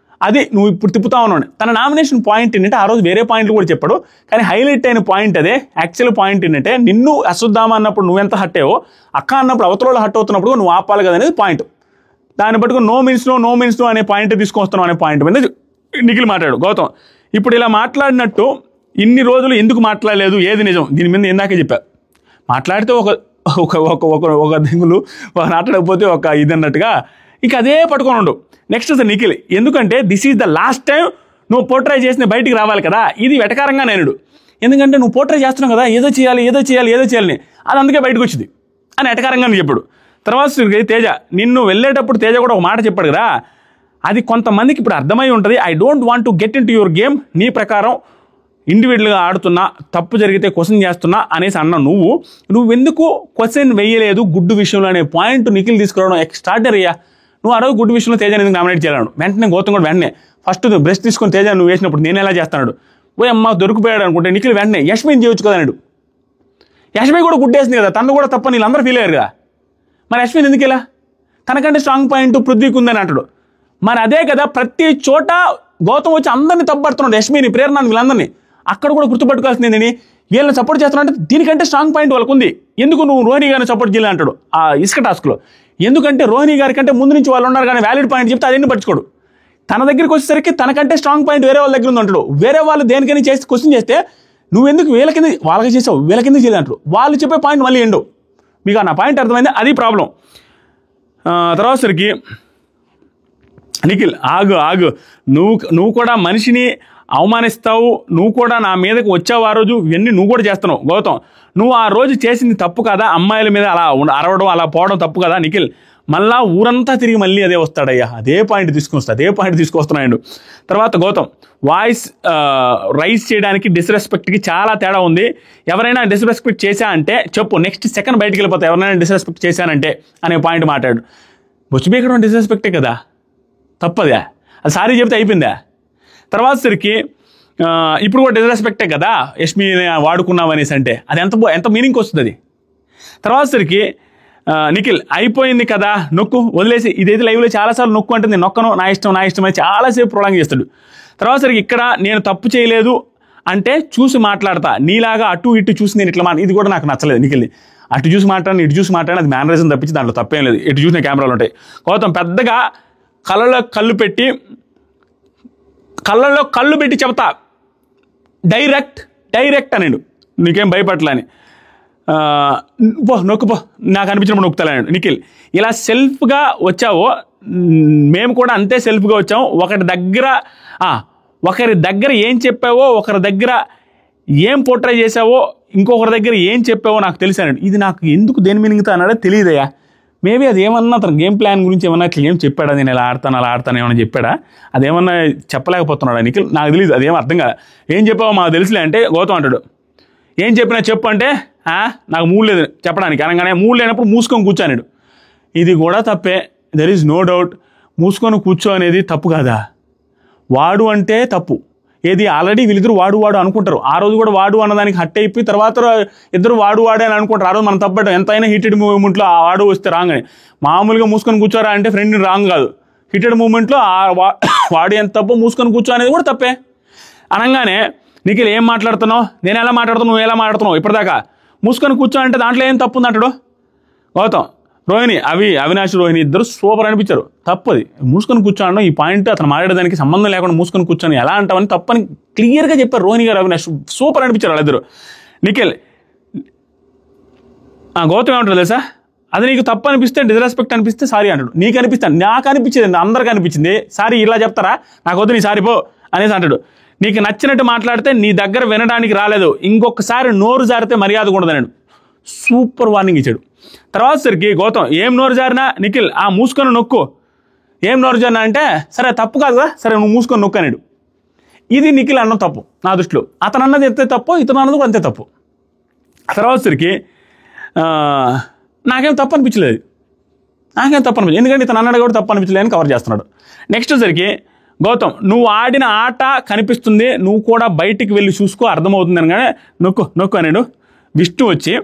[SPEAKER 1] అది నువ్వు ఇప్పుడు తిప్పుతా ఉన్నావు. తన నామినేషన్ పాయింట్ ఏంటంటే ఆ రోజు వేరే పాయింట్లు కూడా చెప్పాడు, కానీ హైలైట్ అయిన పాయింట్ అదే. యాక్చువల్ పాయింట్ ఏంటంటే నిన్ను అశ్వత్థామ అన్నప్పుడు నువ్వెంత హట్ అయ్యావో అక్క అన్నప్పుడు అవతల హట్ అవుతున్నప్పుడు నువ్వు ఆపాలి కదా అనేది పాయింట్. దాన్ని పట్టుకుని నో మీన్స్ నో అనే పాయింట్ తీసుకొస్తున్నావు అనే పాయింట్ మీద నిఖిల్ మాట్లాడు. గౌతమ్ ఇప్పుడు ఇలా మాట్లాడినట్టు ఇన్ని రోజులు ఎందుకు మాట్లాడలేదు, ఏది నిజం, దీని మీద ఇందాకే చెప్పా. మాట్లాడితే ఒక దింగులు, మాట్లాడకపోతే ఒక ఇది అన్నట్టుగా ఇక అదే పట్టుకొని ఉండు. నెక్స్ట్ అసలు నిఖిల్, ఎందుకంటే this is the last time నువ్వు పోర్ట్రై చేసిన బయటికి రావాలి కదా, ఇది వెటకారంగా నేనుడు. ఎందుకంటే నువ్వు పోర్ట్రై చేస్తున్నావు కదా, ఏదో చేయాలి అని, అది అందుకే బయటకు వచ్చింది అని వెటకారంగా చెప్పాడు. తర్వాత తేజ, నిన్ను వెళ్ళేటప్పుడు తేజ కూడా ఒక మాట చెప్పాడు కదా, అది కొంతమందికి ఇప్పుడు అర్థమై ఉంటుంది. I don't want to get in to your game, నీ ప్రకారం ఇండివిజువల్గా ఆడుతున్నా, తప్పు జరిగితే క్వశ్చన్ చేస్తున్నా అనేసి అన్నావు. నువ్వెందుకు క్వశ్చన్ వేయలేదు గుడ్డు విషయంలో అనే పాయింట్ నిఖిల్ తీసుకురావడం ఎక్స్ట్రాడనరీయా. నువ్వు ఆ రోజు గుడ్డు విషయంలో తేజ ఎందుకు నామినేట్ చేయాలను, వెంటనే గౌతమ్ కూడా వెంటనే ఫస్ట్ బ్రష్ తీసుకొని తేజ నువ్వు వేసినప్పుడు నేను ఎలా చేస్తున్నాడు, అమ్మ దొరికిపోయాడు అనుకుంటే నిఖిల్ వెంటనే యష్మిని చేయొచ్చు కదా అన్నాడు. యష్మి కూడా గుడ్డేసింది కదా, తను కూడా తప్ప వీళ్ళందరూ ఫీల్ అయ్యారు కదా, మరి యష్మిని ఎందుకు ఇలా, తనకంటే స్ట్రాంగ్ పాయింట్ పృథ్వీకి ఉందని అంటాడు. మరి అదే కదా ప్రతి చోట గౌతమ్ వచ్చి అందరినీ తప్పడుతున్నాడు, యష్మిని ప్రేరణ వీళ్ళందరినీ. అక్కడ కూడా గుర్తుపెట్టుకోవాల్సింది వీళ్ళని సపోర్ట్ చేస్తున్నా అంటే దీనికంటే స్ట్రాంగ్ పాయింట్ వాళ్ళకు ఉంది, ఎందుకు నువ్వు రోహిణి గారిని సపోర్ట్ చేయాలి అంటాడు ఆ ఇసుక టాస్క్లో. ఎందుకంటే రోహిణి గారి కంటే ముందు నుంచి వాళ్ళు ఉన్నారు కానీ వ్యాలిడ్ పాయింట్ చెప్తే అదేంటి పట్టించుకోడు. తన దగ్గరికి వచ్చేసరికి తనకంటే స్ట్రాంగ్ పాయింట్ వేరే వాళ్ళ దగ్గర ఉంది అంటాడు. వేరే వాళ్ళు దేనికైనా చేసి క్వశ్చన్ చేస్తే నువ్వెందుకు వీళ్ళ కింద వాళ్ళకి చేసావు, వీళ్ళ కింద చేయలేదు అంటారు. వాళ్ళు చెప్పే పాయింట్ మళ్ళీ ఎండు. మీకు నా పాయింట్ అర్థమైంది, అది ప్రాబ్లం. తర్వాత సరికి నిఖిల్ ఆగు, నువ్వు కూడా మనిషిని అవమానిస్తావు, నువ్వు కూడా నా మీదకి వచ్చావు ఆ రోజు, ఇవన్నీ నువ్వు కూడా చేస్తున్నావు. గౌతమ్ నువ్వు ఆ రోజు చేసింది తప్పు కదా, అమ్మాయిల మీద అలా అరవడం అలా పోవడం తప్పు కదా. నిఖిల్ మళ్ళా ఊరంతా తిరిగి మళ్ళీ అదే వస్తాడయ్యా, అదే పాయింట్ తీసుకొస్తున్నాడు. తర్వాత గౌతమ్ వాయిస్ రైజ్ చేయడానికి డిస్రెస్పెక్ట్కి చాలా తేడా ఉంది. ఎవరైనా డిస్రెస్పెక్ట్ చేశా అంటే చెప్పు, నెక్స్ట్ సెకండ్ బయటికి వెళ్ళిపోతా ఎవరైనా డిస్రెస్పెక్ట్ చేశానంటే అనే పాయింట్ మాట్లాడు. బొచ్చిబేకడం డిస్రెస్పెక్టే కదా, తప్పదా, అది సారీ చెప్తే అయిపోయిందా. తర్వాత సరికి ఇప్పుడు కూడా డిస్రెస్పెక్టే కదా యష్మి వాడుకున్నావు అనేసి అంటే, అది ఎంత మీనింగ్ వస్తుంది అది. తర్వాత సరికి నిఖిల్ అయిపోయింది కదా నొక్కు వదిలేసి, ఇదైతే లైవ్లో చాలాసార్లు నొక్కు అంటే నేను నొక్కను, నా ఇష్టం అని చాలాసేపు ప్రొలాంగ్ చేస్తాడు. తర్వాత సరికి ఇక్కడ నేను తప్పు చేయలేదు అంటే చూసి మాట్లాడతా, నీలాగా అటు ఇటు చూసి నేను ఇట్లా ఇది కూడా నాకు నచ్చలేదు. నిఖిల్ని అటు చూసి మాట్లాడి ఇటు చూసి మాట్లాడి, అది మేనరిజం తప్పించి దాంట్లో తప్పేం లేదు, ఎటు చూసిన కెమెరాలు ఉంటాయి. గౌతమ్ పెద్దగా కళ్ళలో కళ్ళు పెట్టి చెప్తా, డైరెక్ట్ అనేడు, నీకేం భయపడలని, నొక్కుపో నాకు అనిపించినప్పుడు నొక్కుతాను నిఖిల్. ఇలా సెల్ఫ్గా వచ్చావో మేము కూడా అంతే సెల్ఫ్గా వచ్చాము. ఒకరి దగ్గర ఏం చెప్పావో, ఒకరి దగ్గర ఏం పోర్ట్రై చేసావో, ఇంకొకరి దగ్గర ఏం చెప్పావో నాకు తెలిసాను. ఇది నాకు ఎందుకు దేని మీనింగ్తో అన్నాడో తెలియదయ్యా. మేబీ అది ఏమన్నా అతను గేమ్ ప్లాన్ గురించి ఏమన్నా ఇట్లా ఏం చెప్పాడా, నేను ఇలా ఆడతాను అలా ఆడతాను ఏమన్నా చెప్పాడా, అదేమన్నా చెప్పలేకపోతున్నాడా నిఖిల్, నాకు తెలియదు, అదేం అర్థం కాదు. ఏం చెప్పావో మాకు తెలుసులే అంటే గౌతమ్ అంటాడు, ఏం చెప్పినా చెప్పు అంటే నాకు మూడు లేదు చెప్పడానికి అనగానే మూడు లేనప్పుడు మూసుకొని కూర్చోనాడు. ఇది కూడా తప్పే, దెర్ ఈజ్ నో డౌట్. మూసుకొని కూర్చో అనేది తప్పు కాదా, వాడు అంటే తప్పు. ఏది ఆల్రెడీ వీళ్ళిద్దరు వాడు అనుకుంటారు. ఆ రోజు కూడా వాడు అన్నదానికి హట్ అయిపోయి తర్వాత ఇద్దరు వాడే అని అనుకుంటారు. ఆ రోజు మనం తప్పడం ఎంతైనా హీటెడ్ మూవ్మెంట్లో ఆ వాడు వస్తే రాంగ్ అని, మామూలుగా మూసుకొని కూర్చోరా అంటే ఫ్రెండ్ రాంగ్ కాదు. హీటెడ్ మూవ్మెంట్లో వాడు ఎంత తప్పు, మూసుకొని కూర్చో అనేది కూడా తప్పే. అనగానే నిఖిల్ ఏం మాట్లాడుతున్నావు, నేను ఎలా మాట్లాడుతున్నావు, నువ్వు ఎలా మాట్లాడుతున్నావు, ఇప్పటిదాకా మూసుకొని కూర్చో అంటే దాంట్లో ఏం తప్పు ఉంది అంటాడు. గౌతమ్ అవినాష్ రోహిణి ఇద్దరు సూపర్ అనిపించారు. తప్పది, మూసుకొని కూర్చోను, ఈ పాయింట్ అతను మాట్లాడేదానికి సంబంధం లేకుండా మూసుకొని కూర్చొని ఎలా అంటావని తప్పని క్లియర్గా చెప్పారు రోహిణి గారు. అవినాష్ సూపర్ అనిపించారు వాళ్ళిద్దరు. నిఖిల్ గౌతమ్ ఏమంటారు తెలుసా, అది నీకు తప్పు అనిపిస్తే, డిస్రెస్పెక్ట్ అనిపిస్తే సారీ అంటాడు. నీకు అనిపిస్తాను, నాకు అనిపించింది, అందరికి అనిపించింది, సారీ ఇలా చెప్తారా, నాకు వద్దు, నీ సారీ పో అనేసి అంటాడు. నీకు నచ్చినట్టు మాట్లాడితే నీ దగ్గర వినడానికి రాలేదు, ఇంకొకసారి నోరు జారితే మర్యాద ఉండదన్నాడు. సూపర్ వార్నింగ్ ఇచ్చాడు. తర్వాత సరికి గౌతమ్, ఏం నోరు జారినా నిఖిల్ మూసుకొని నొక్కు, ఏం నోరు జారినా అంటే సరే తప్పు కాదు కదా, సరే నువ్వు మూసుకొని నొక్కు అన్నాడు. ఇది నిఖిల్ అన్న తప్పు నా దృష్టిలో. అతను అన్నది ఎంత తప్పు, ఇతను అన్నది కూడా అంతే తప్పు. తర్వాత సరికి నాకేం తప్పు అనిపించలేదు, ఎందుకంటే ఇతను అన్నాడు కూడా తప్పు అనిపించలేదు అని కవర్ చేస్తున్నాడు. నెక్స్ట్ సరికి గౌతమ్, నువ్వు ఆడిన ఆట కనిపిస్తుంది, నువ్వు కూడా బయటికి వెళ్ళి చూసుకో, అర్థమవుతుంది అనగానే నొక్కు అన్నాడు. విష్ణు వచ్చి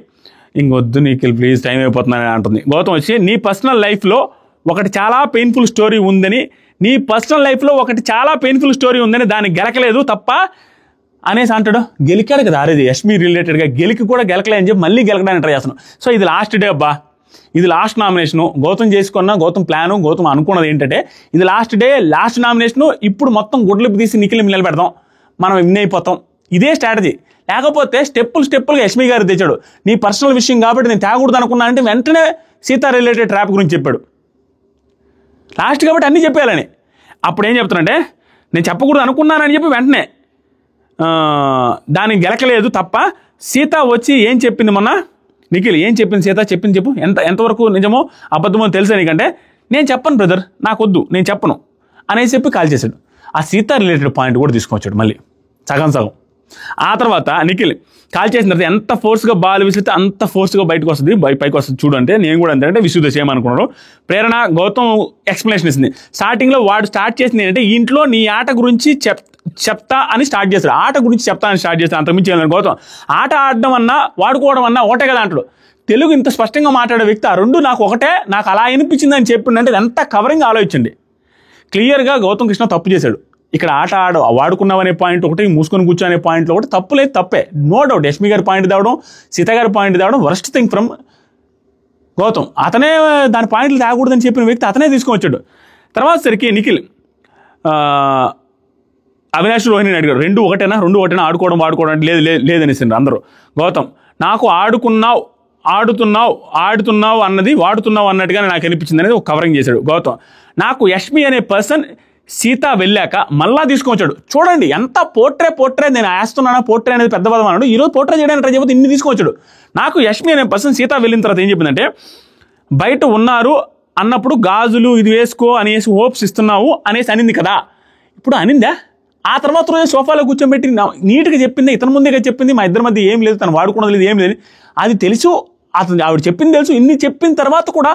[SPEAKER 1] ఇంకొద్దు నిఖిల్ ప్లీజ్ టైం అయిపోతుందని అంటుంది. గౌతమ్ వచ్చి నీ పర్సనల్ లైఫ్లో ఒకటి చాలా పెయిన్ఫుల్ స్టోరీ ఉందని, దాన్ని గెలకలేదు తప్ప అనేసి అంటాడు. గెలికాడు కదా ఆరేది యష్మి రిలేటెడ్గా, గెలికి కూడా గెలకలే అని చెప్పి మళ్ళీ గెలకడానికి ట్రై చేస్తున్నాను. సో ఇది లాస్ట్ డే అబ్బా, ఇది లాస్ట్ నామినేషను. గౌతమ్ చేసుకున్న, గౌతమ్ ప్లాను, గౌతమ్ అనుకున్నది ఏంటంటే ఇది లాస్ట్ డే, లాస్ట్ నామినేషను. ఇప్పుడు మొత్తం గుడ్లు తీసి నిఖిల్ నిలబెడదాం, మనం విన్ అయిపోతాం, ఇదే స్ట్రాటజీ. లేకపోతే స్టెప్పులుగా యష్మి గారు తెచ్చాడు. నీ పర్సనల్ విషయం కాబట్టి నేను తేకూడదు అనుకున్నా అంటే వెంటనే సీతా రిలేటెడ్ ట్రాప్ గురించి చెప్పాడు. లాస్ట్ కాబట్టి అన్నీ చెప్పేయాలని. అప్పుడు ఏం చెప్తానంటే నేను చెప్పకూడదు అనుకున్నానని చెప్పి వెంటనే దాన్ని గెలకలేదు తప్ప. సీత వచ్చి ఏం చెప్పింది మొన్న, నిఖిల్ ఏం చెప్పింది సీత, చెప్పింది చెప్పు, ఎంతవరకు నిజమో అబద్ధమో తెలుసా నీకంటే, నేను చెప్పను బ్రదర్, నాకొద్దు, నేను చెప్పను అనేసి చెప్పి కాల్ చేశాడు. ఆ సీత రిలేటెడ్ పాయింట్ కూడా తీసుకొచ్చాడు మళ్ళీ సగం. ఆ తర్వాత నిఖిల్ కాల్ చేసిన తర్వాత ఎంత ఫోర్స్గా బాల్ విసిరితే అంత ఫోర్స్గా బయటకు వస్తుంది, పైకి వస్తుంది చూడు అంటే, నేను కూడా అంతే విసుద సేమ్ అనుకున్నాడు. ప్రేరణ గౌతమ్ ఎక్స్ప్లెనేషన్ ఇస్తుంది. స్టార్టింగ్లో వాడు స్టార్ట్ చేసింది ఏంటంటే ఇంట్లో నీ ఆట గురించి చెప్తా అని స్టార్ట్ చేస్తాడు. ఆట గురించి చెప్తా అని స్టార్ట్ చేస్తాడు, అంతకుమించి గౌతమ్ ఆట ఆడడం అన్నా వాడుకోవడం అన్నా ఒకటే కదా అంటాడు. తెలుగు ఇంత స్పష్టంగా మాట్లాడే వ్యక్తి ఆ రెండు నాకు ఒకటే, నాకు అలా అనిపించింది అని చెప్పిందంటే ఎంత కవరింగ్ ఆలోచించండి. క్లియర్గా గౌతమ్ కృష్ణ తప్పు చేశాడు. ఇక్కడ ఆట వాడుకున్నావనే పాయింట్ ఒకటి, మూసుకొని కూర్చోనే పాయింట్లో ఒకటి తప్పులేదు, తప్పే, నో డౌట్. యష్మి గారి పాయింట్ తేవడం, సీత గారి పాయింట్ తేవడం వరస్ట్ థింగ్ ఫ్రమ్ గౌతమ్. అతనే దాని పాయింట్లు తేకూడదని చెప్పిన వ్యక్తి అతనే తీసుకొని వచ్చాడు. తర్వాత సరికి నిఖిల్ అవినాష్ రోహిణిని అడిగాడు, రెండు ఒకటేనా ఆడుకోవడం వాడుకోవడం అంటే లేదనేసిండ్రు అందరూ. గౌతమ్ నాకు ఆడుతున్నావు అన్నది వాడుతున్నావు అన్నట్టుగా నాకు అనిపించింది అనేది ఒక కవరింగ్ చేశాడు గౌతమ్. నాకు యష్మి అనే పర్సన్ సీత వెళ్ళాక మళ్ళా తీసుకొచ్చాడు. చూడండి ఎంత పోట్రే నేను వేస్తున్నానా, పోట్రే అనేది పెద్ద పదం అన్నాడు. ఈరోజు పోట్రే చేయడానికి ట్రై చేయకపోతే ఇన్ని తీసుకొచ్చాడు. నాకు యష్మి అనే పర్సన్ సీత వెళ్ళిన తర్వాత ఏం చెప్పిందంటే, బయట ఉన్నారు అన్నప్పుడు గాజులు ఇది వేసుకో అనేసి హోప్స్ ఇస్తున్నావు అనేసి అనింది కదా. ఇప్పుడు అనిందా? ఆ తర్వాత రోజు సోఫాలో కూర్చోబెట్టి నీట్గా చెప్పింది, ఇతని ముందేగా చెప్పింది, మా ఇద్దరి మధ్య ఏం లేదు, తను వాడుకున్నది లేదు, ఏం లేదు, అది తెలుసు, ఆవిడ చెప్పింది తెలుసు. ఇన్ని చెప్పిన తర్వాత కూడా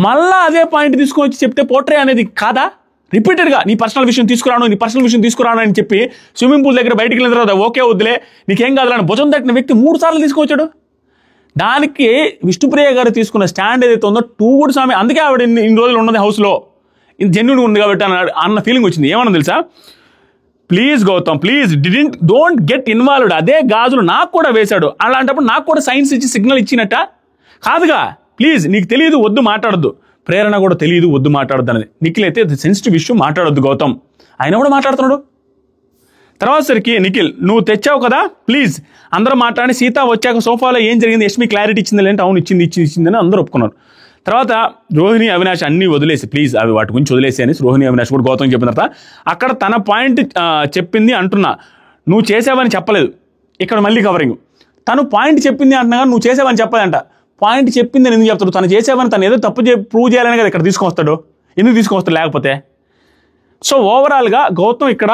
[SPEAKER 1] మళ్ళా అదే పాయింట్ తీసుకొని చెప్తే పోట్రే అనేది కాదా? రిపీటెడ్గా నీ పర్సనల్ విషయం తీసుకురాను అని చెప్పి స్విమ్మింగ్ పూల్ దగ్గర బయటికి వెళ్ళిన తర్వాత ఓకే వద్దులే నీకేం కాదులని భుజం తట్టిన వ్యక్తి 3 సార్లు తీసుకొచ్చాడు. దానికి విష్ణుప్రియ గారు తీసుకున్న స్టాండ్ ఏదైతే ఉందో టూగుడు స్వామి, అందుకే ఆవిడ ఇన్ని రోజులు ఉన్నది హౌస్లో, ఇది జెన్యున్గా ఉంది కాబట్టి అన్న ఫీలింగ్ వచ్చింది. ఏమన్నా తెలుసా, please Gautam please don't get involved, అదే గాజులు నాకు కూడా వేశాడు, అలాంటప్పుడు నాకు కూడా సైన్స్ ఇచ్చి సిగ్నల్ ఇచ్చినట్ట కాదుగా, ప్లీజ్ నీకు తెలియదు వద్దు మాట్లాడద్దు, ప్రేరణ కూడా తెలియదు వద్దు మాట్లాడద్దు అనేది. నిఖిల్ అయితే సెన్సిటివ్ ఇష్యూ మాట్లాడొద్దు గౌతమ్, ఆయన కూడా మాట్లాడుతున్నాడు. తర్వాత సరికి నిఖిల్ నువ్వు తెచ్చావు కదా ప్లీజ్ అందరూ మాట్లాడి, సీత వచ్చాక సోఫాలో ఏం జరిగింది యష్మి క్లారిటీ ఇచ్చింది లేదంటే అవును ఇచ్చిందని అందరూ ఒప్పుకున్నారు. తర్వాత రోహిణి అవినాష్ అన్నీ వదిలేసి ప్లీజ్ అవి వాటి గురించి వదిలేసి అని రోహిణి అవినాష్ కూడా గౌతమ్ చెప్పిన తర్వాత అక్కడ తన పాయింట్ చెప్పింది అంటున్నా, నువ్వు చేసావని చెప్పలేదు, ఇక్కడ మళ్ళీ కవరింగ్, తను పాయింట్ చెప్పింది అంటున్నా కానీ నువ్వు చేసావని చెప్పలేదంట. పాయింట్ చెప్పింది అని ఎందుకు చెప్తాడు, తను చేసావని తను ఏదో తప్పు ప్రూవ్ చేయాలని కదా ఇక్కడ తీసుకొస్తాడు, ఎందుకు తీసుకొస్తాడు లేకపోతే. సో ఓవరాల్గా గౌతమ్ ఇక్కడ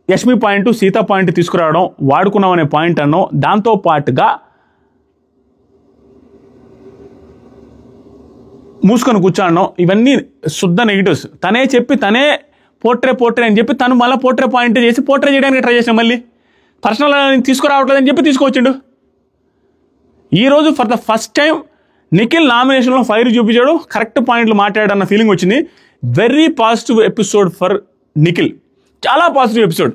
[SPEAKER 1] యష్మి పాయింట్ సీత పాయింట్ తీసుకురావడం, వాడుకున్నాం అనే పాయింట్ అన్నో, దాంతోపాటుగా మూసుకొని కూర్చోడం, ఇవన్నీ శుద్ధ నెగిటివ్స్. తనే చెప్పి తనే పోట్రే అని చెప్పి తను మళ్ళీ పోట్రే పాయింట్ చేసి పోట్రే చేయడానికి ట్రై చేసాం, మళ్ళీ పర్సనల్ తీసుకురావట్లేదని చెప్పి తీసుకొచ్చిండు. ఈరోజు for the first time Nikhil నామినేషన్లో ఫైర్ చూపించాడు, కరెక్ట్ పాయింట్లు మాట్లాడాడన్న ఫీలింగ్ వచ్చింది. Very positive episode for Nikhil, చాలా పాజిటివ్ ఎపిసోడ్.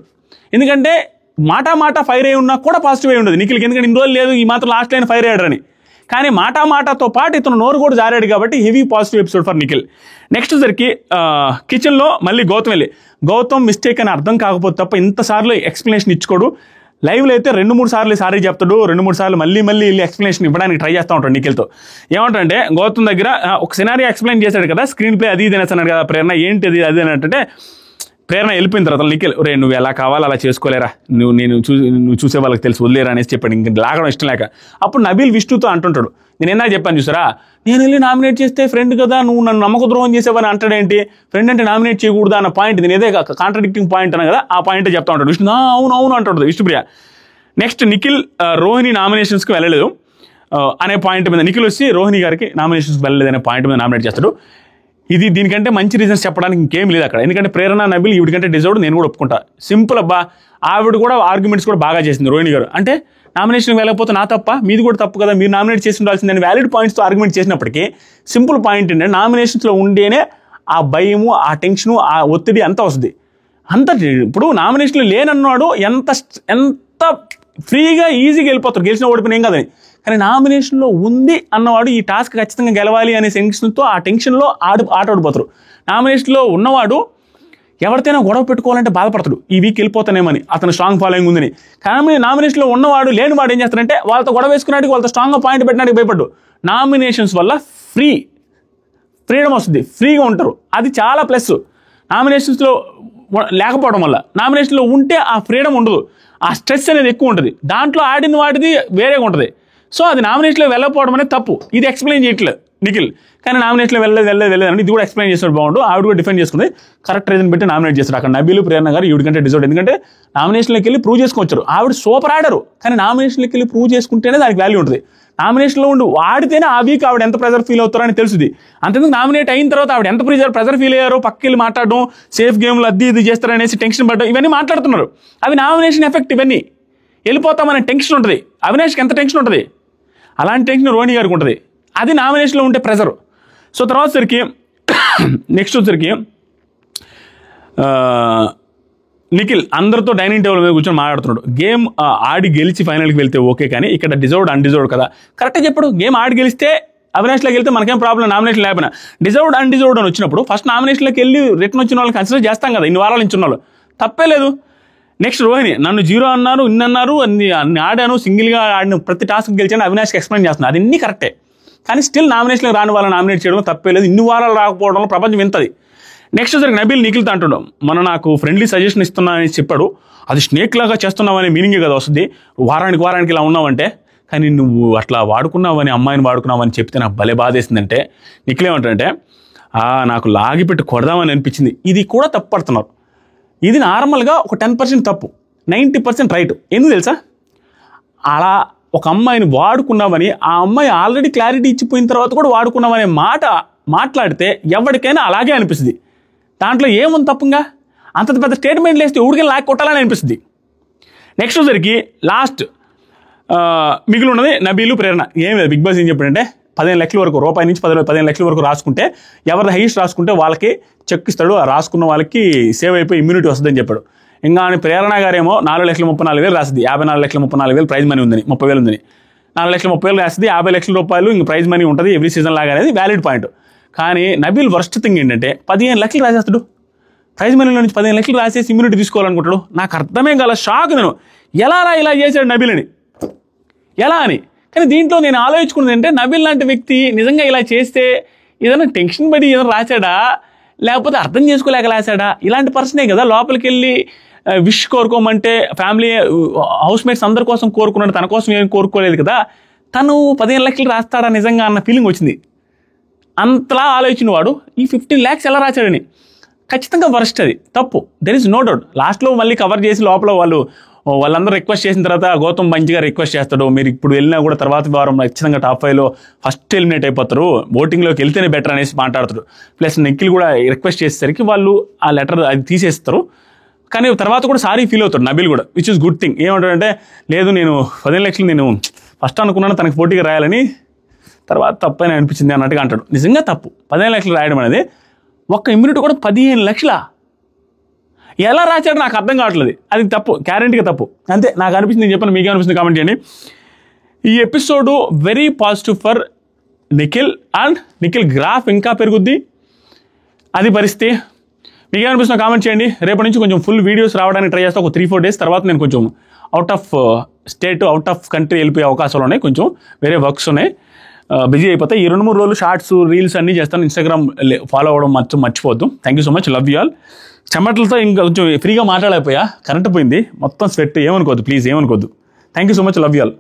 [SPEAKER 1] ఎందుకంటే మాట ఫైర్ అయి ఉన్నా కూడా పాజిటివ్ అయి ఉండదు నిఖిల్కి, ఎందుకంటే ఇన్ని రోజులు లేదు ఈ మాత్రం లాస్ట్ లైన్ ఫైర్ అయ్యాడని. కానీ మాటతో పాటు ఇతను నోరు కూడా జారాడు కాబట్టి heavy positive episode for Nikhil. Next సరికి కిచెన్లో మళ్ళీ గౌతమ్ మిస్టేక్ అని అర్థం కాకపోతే తప్ప ఇంతసార్లు ఎక్స్ప్లెనేషన్ ఇచ్చుకోడు. లైవ్లో అయితే 2-3 సార్లు సారీ చెప్తాడు, 2-3 సార్లు మళ్ళీ వెళ్ళి ఎక్స్ప్లెనేషన్ ఇవ్వడానికి ట్రై చేస్తూ ఉంటాడు నిఖిల్తో. ఏమంటే గౌతమ్ దగ్గర ఒక సినారియో ఎక్స్ప్లెయిన్ చేశాడు కదా, స్క్రీన్ ప్లే అది అనేస్తున్నాడు కదా ప్రేరణ, ఏంటి అది అని అంటే ప్రేరణ వెళ్ళిపోయిన తర్వాత నిఖిల్, రే నువ్వు ఎలా కావాలో అలా చేసుకోలేరా, నువ్వు చూసే వాళ్ళకి తెలిసి వదిలేరా అనేసి చెప్పాడు, ఇంక లాగడం ఇష్టం లేక. అప్పుడు నబీల్ విష్ణుతో అంటుంటాడు, నేను ఏందా చెప్పాను చూసారా, నేను వెళ్ళి నామినేట్ చేస్తే ఫ్రెండ్ కదా, నువ్వు నన్ను నమ్మక ద్రోహం చేసేవని అంటాడేంటి, ఫ్రెండ్ అంటే నామినేట్ చేయకూడదు అన్న పాయింట్, నేను ఏదే కాంట్రడిక్టింగ్ పాయింట్ అన్నా కదా, ఆ పాయింటే చెప్తా ఉంటాడు విష్ణు. అవును అంటాడు విష్ణుప్రియ. నెక్స్ట్ నిఖిల్ రోహిణి నామినేషన్స్కి వెళ్ళలేదు అనే పాయింట్ మీద నిఖిల్ వచ్చి రోహిణి గారికి నామినేషన్స్కి వెళ్ళలేదు అనే పాయింట్ మీద నామినేట్ చేస్తాడు. దీనికంటే మంచి రీజన్స్ చెప్పడానికి ఇంకేం లేదు అక్కడ, ఎందుకంటే ప్రేరణ నబీల్ వీడికంటే డిజర్వ్డ్, నేను కూడా ఒప్పుకుంటా. సింపుల్ అబ్బా, ఆవిడ కూడా ఆర్గ్యుమెంట్స్ కూడా బాగా చేసింది రోహిణి గారు. అంటే నామినేషన్ వెళ్ళకపోతే నా తప్ప, మీది కూడా తప్పు కదా, మీరు నామినేట్ చేసి ఉండాల్సిందని వ్యాలిడ్ పాయింట్స్తో ఆర్గ్యుమెంట్ చేసినప్పటికీ సింపుల్ పాయింట్ ఏంటంటే నామినేషన్స్లో ఉండేనే ఆ భయము, ఆ టెన్షను, ఆ ఒత్తిడి అంతా వస్తుంది. ఇప్పుడు నామినేషన్లో లేనన్నాడు ఎంత ఫ్రీగా ఈజీగా వెళ్ళిపోతారు, గెలిచిన ఓడిపోయిన ఏం కదని. కానీ నామినేషన్లో ఉంది అన్నవాడు ఈ టాస్క్ ఖచ్చితంగా గెలవాలి అనే టెన్షన్తో ఆ టెన్షన్లో ఆట ఓడిపోతారు. నామినేషన్లో ఉన్నవాడు ఎవరితోనైనా గొడవ పెట్టుకోవాలంటే బాధపడతాడు, ఈ వీక్ వెళ్ళిపోతానేమని, అతను స్ట్రాంగ్ ఫాలోయింగ్ ఉందని. కానీ నామినేషన్లో ఉన్నవాడు లేనివాడు ఏం చేస్తారంటే వాళ్ళతో గొడవ వేసుకున్నాడు, వాళ్ళతో స్ట్రాంగ్గా పాయింట్ పెట్టడానికి భయపడ్డు. నామినేషన్స్ వల్ల ఫ్రీడమ్ వస్తుంది, ఫ్రీగా ఉంటారు, అది చాలా ప్లస్. నామినేషన్స్లో లేకపోవడం వల్ల, నామినేషన్లో ఉంటే ఆ ఫ్రీడమ్ ఉండదు, ఆ స్ట్రెస్ అనేది ఎక్కువ ఉంటుంది, దాంట్లో ఆడిన వాటిది వేరేగా ఉంటుంది. సో అది నామినేషన్లో వెళ్ళకపోవడం అనేది తప్పు. ఇది ఎక్స్ప్లెయిన్ చేయట్లేదు నిఖిల్, కానీ నామినేషన్లో వెళ్ళలేదు అని ఇది కూడా ఎక్స్ప్లెయిన్ చేస్తాడు, బాగుండు. ఆవిడ కూడా డిఫెండ్ చేసుకుంది, కరెక్ట్ రీజన్ పెట్టి నామినేట్ చేస్తారు. అక్కడ నబీలు ప్రేరణ గారు ఈవిడికంటే డిజర్వ్, ఎందుకంటే నామినేషన్లోకి వెళ్ళి ప్రూవ్ చేసుకొచ్చారు. ఆవిడ సూపర్ ఆడారు, కానీ నామినేషన్లోకి వెళ్ళి ప్రూవ్ చేసుకుంటేనే దానికి వాల్యూ ఉంటుంది. నామినేషన్లో ఉండి ఆడితేనే ఆ వీక్ ఆవిడ ఎంత ప్రెజర్ ఫీల్ అవుతారో అని తెలుస్తుంది. అంతేందుకు నామినేట్ అయిన తర్వాత ఆవిడ ఎంత ప్రెజర్ ఫీల్ అయ్యారో, పక్కకి వెళ్ళి మాట్లాడడం, సేఫ్ గేమ్లు ఇది చేస్తారనేసి టెన్షన్ పడడం, ఇవన్నీ మాట్లాడుతున్నారు. అవి నామినేషన్ ఎఫెక్ట్. ఇవన్నీ వెళ్ళిపోతామనే టెన్షన్ ఉంటుంది. అవినాష్కి ఎంత టెన్షన్ ఉంటుంది, అలాంటి టెన్షన్ రోహిణి గారికి ఉంటుంది. అది నామినేషన్లో ఉంటే ప్రెజర్. సో తర్వాత సరికి నెక్స్ట్ వచ్చరికి నిఖిల్ అందరితో డైనింగ్ టేబుల్ మీద కూర్చొని మాట్లాడుతున్నాడు. గేమ్ ఆడి గెలిచి ఫైనల్కి వెళ్తే ఓకే, కానీ ఇక్కడ డిజర్వ్డ్ అన్డిజర్వ్డ్ కదా, కరెక్ట్గా చెప్పాడు. గేమ్ ఆడి గెలిస్తే అవినాష్లోకి వెళ్తే మనకేం ప్రాబ్లం, నామినేషన్ లేకపోయినా. డిజర్వ్డ్ అన్డిజర్వ్డ్ అని వచ్చినప్పుడు ఫస్ట్ నామినేషన్లోకి వెళ్ళి రిటర్న్ వచ్చిన వాళ్ళని కన్సిడర్ చేస్తాం కదా, ఇన్ని వారాల నుంచి ఉన్న వాళ్ళు, తప్పే లేదు. నెక్స్ట్ రోహిణి, నన్ను 0 అన్నారు, అన్నారు, అన్ని ఆడాను, సింగిల్గా ఆడిన ప్రతి టాస్క్ గెలిచాను, అవినాష్కి ఎక్స్ప్లెయిన్ చేస్తున్నాను, అది ఇన్ని కరెక్టే. కానీ స్టిల్ నామినేషన్లో రాని వాళ్ళని నామినేట్ చేయడం తప్పే లేదు, ఇన్ని వారాలు రాకపోవడంలో ప్రపంచం వింతది. నెక్స్ట్ వచ్చరికి నబీల్ నిఖిల్తో అంటున్నాం, నాకు ఫ్రెండ్లీ సజెషన్ ఇస్తున్నా అని చెప్పాడు, అది స్నేక్ లాగా చేస్తున్నావనే మీనింగే కదా వస్తుంది, వారానికి ఇలా ఉన్నావంటే. కానీ నువ్వు అట్లా వాడుకున్నావని, అమ్మాయిని వాడుకున్నావని చెప్తే నాకు భలే బాధేసిందంటే నిఖిల్ ఏమంటాడంటే, నాకు లాగిపెట్టి కొడదామని అనిపించింది. ఇది కూడా తప్పు పడుతున్నారు. ఇది నార్మల్గా ఒక 10% తప్పు, 90% రైట్. ఎందుకు తెలుసా, అలా ఒక అమ్మాయిని వాడుకున్నామని, ఆ అమ్మాయి ఆల్రెడీ క్లారిటీ ఇచ్చిపోయిన తర్వాత కూడా వాడుకున్నామనే మాట మాట్లాడితే ఎవరికైనా అలాగే అనిపిస్తుంది. దాంట్లో ఏముంది తప్పుగా, అంత పెద్ద స్టేట్మెంట్లు వేస్తే ఊరికే లాక్ కొట్టాలని అనిపిస్తుంది. నెక్స్ట్ వచ్చరికి లాస్ట్ మిగిలి ఉన్నది నబీలు ప్రేరణ. ఏం లేదు, బిగ్ బాస్ ఏం చెప్పాడంటే 15 లక్షల వరకు, రూపాయి నుంచి 15 లక్షల వరకు రాసుకుంటే, ఎవరిది హైయెస్ట్ రాసుకుంటే వాళ్ళకి చెక్ ఇస్తాడు, ఆ రాసుకున్న వాళ్ళకి సేవ్ అయిపోయి ఇమ్యూనిటీ వస్తుందని చెప్పాడు. ఇంకా ప్రేరణ గారేమో 4,34,000 రాస్తుంది, 54,34,000 ప్రైజ్ మనీ ఉందని, 30,000 ఉందని. 4,30,000 రాస్తుంది, 50 లక్షల రూపాయలు ఇంక ప్రైజ్ మనీ ఉంటుంది ఎవ్రీ సీజన్ లాగా, అనేది వ్యాలిడ్ పాయింట్. కానీ నబీల్ వర్స్ట్ థింగ్ ఏంటంటే 15 లక్షలు రాసేస్తాడు, ప్రైజ్ మనీలో నుంచి 15 లక్షలు రాసేసి ఇమ్యూనిటీ తీసుకోవాలనుకుంటాడు. నాకు అర్థమే కాల, షాక్ నేను, ఎలా ఇలా చేశాడు నబీల్ అని, ఎలా అని. కానీ దీంట్లో నేను ఆలోచించుకున్నది అంటే, నబీల్ లాంటి వ్యక్తి నిజంగా ఇలా చేస్తే ఏదైనా టెన్షన్ పడి ఏదైనా రాశాడా, లేకపోతే అర్థం చేసుకోలేక రాశాడా? ఇలాంటి పర్సనే కదా లోపలికి వెళ్ళి విష్ కోరుకోమంటే ఫ్యామిలీ హౌస్ మేట్స్ అందరి కోసం కోరుకున్నాడు, తన కోసం ఏం కోరుకోలేదు కదా. తను 15 లక్షలు రాస్తాడా నిజంగా అన్న ఫీలింగ్ వచ్చింది. అంతలా ఆలోచించిన వాడు ఈ 15 lakhs ఎలా రాశాడని. ఖచ్చితంగా వర్స్ట్, అది తప్పు, దెర్ ఇస్ నో డౌట్. లాస్ట్లో మళ్ళీ కవర్ చేసి లోపల వాళ్ళందరూ రిక్వెస్ట్ చేసిన తర్వాత గౌతమ్ మంచిగా రిక్వెస్ట్ చేస్తాడు, మీరు ఇప్పుడు వెళ్ళినా కూడా తర్వాత వారం ఖచ్చితంగా టాప్ 5లో ఫస్ట్ ఎలిమినేట్ అయిపోతారు, ఓటింగ్లోకి వెళ్తేనే బెటర్ అనేసి మాట్లాడతాడు. ప్లస్ నిఖిల్ కూడా రిక్వెస్ట్ చేసేసరికి వాళ్ళు ఆ లెటర్ అది తీసేస్తారు. కానీ తర్వాత కూడా సారీ ఫీల్ అవుతాడు నబీల్ కూడా, విచ్ ఇస్ గుడ్ థింగ్. ఏమంటాడంటే, లేదు నేను 15 లక్షలు నేను ఫస్ట్ అనుకున్నాను తనకు పోటీగా రాయాలని, తర్వాత తప్పని అనిపించింది అన్నట్టుగా అంటాడు. నిజంగా తప్పు, 15 లక్షలు రాయడం అనేది. ఒక్క ఇమ్యూనిటీ కూడా 15 లక్షల ఎలా రాశాడు నాకు అర్థం కావట్లేదు. అది తప్పు, గ్యారెంటీగా తప్పు. అంతే నాకు అనిపించింది, నేను చెప్పాను, మీకే అనిపిస్తుంది కామెంట్ చేయండి. ఈ episode very positive for Nikhil, and Nikhil graph ఇంకా పెరుగుద్ది, అది పరిస్థితి. మీకేమనిపిస్తుందో కామెంట్ చేయండి. రేపటి నుంచి కొంచెం ఫుల్ వీడియోస్ రావడానికి ట్రై చేస్తా, ఒక 3-4 days తర్వాత నేను కొంచెం out of state out of country వెళ్ళిపోయే అవకాశాలు ఉన్నాయి, కొంచెం వేరే వర్క్స్ ఉన్నాయి, బిజీ అయిపోతాయి. ఈ 2-3 రోజులు షార్ట్స్ రీల్స్ అన్నీ చేస్తాను. ఇన్స్టాగ్రామ్ ఫాలో అవ్వడం మర్చిపోవద్దు. Thank you so much, love you all. చెమటలతో ఇంకా కొంచెం ఫ్రీగా మాట్లాడలేకపోయా, కరెంట్ పోయింది, మొత్తం స్వెట్, ఏమనుకోవద్దు ప్లీజ్, ఏమనుకోవద్దు. Thank you so much, love you all.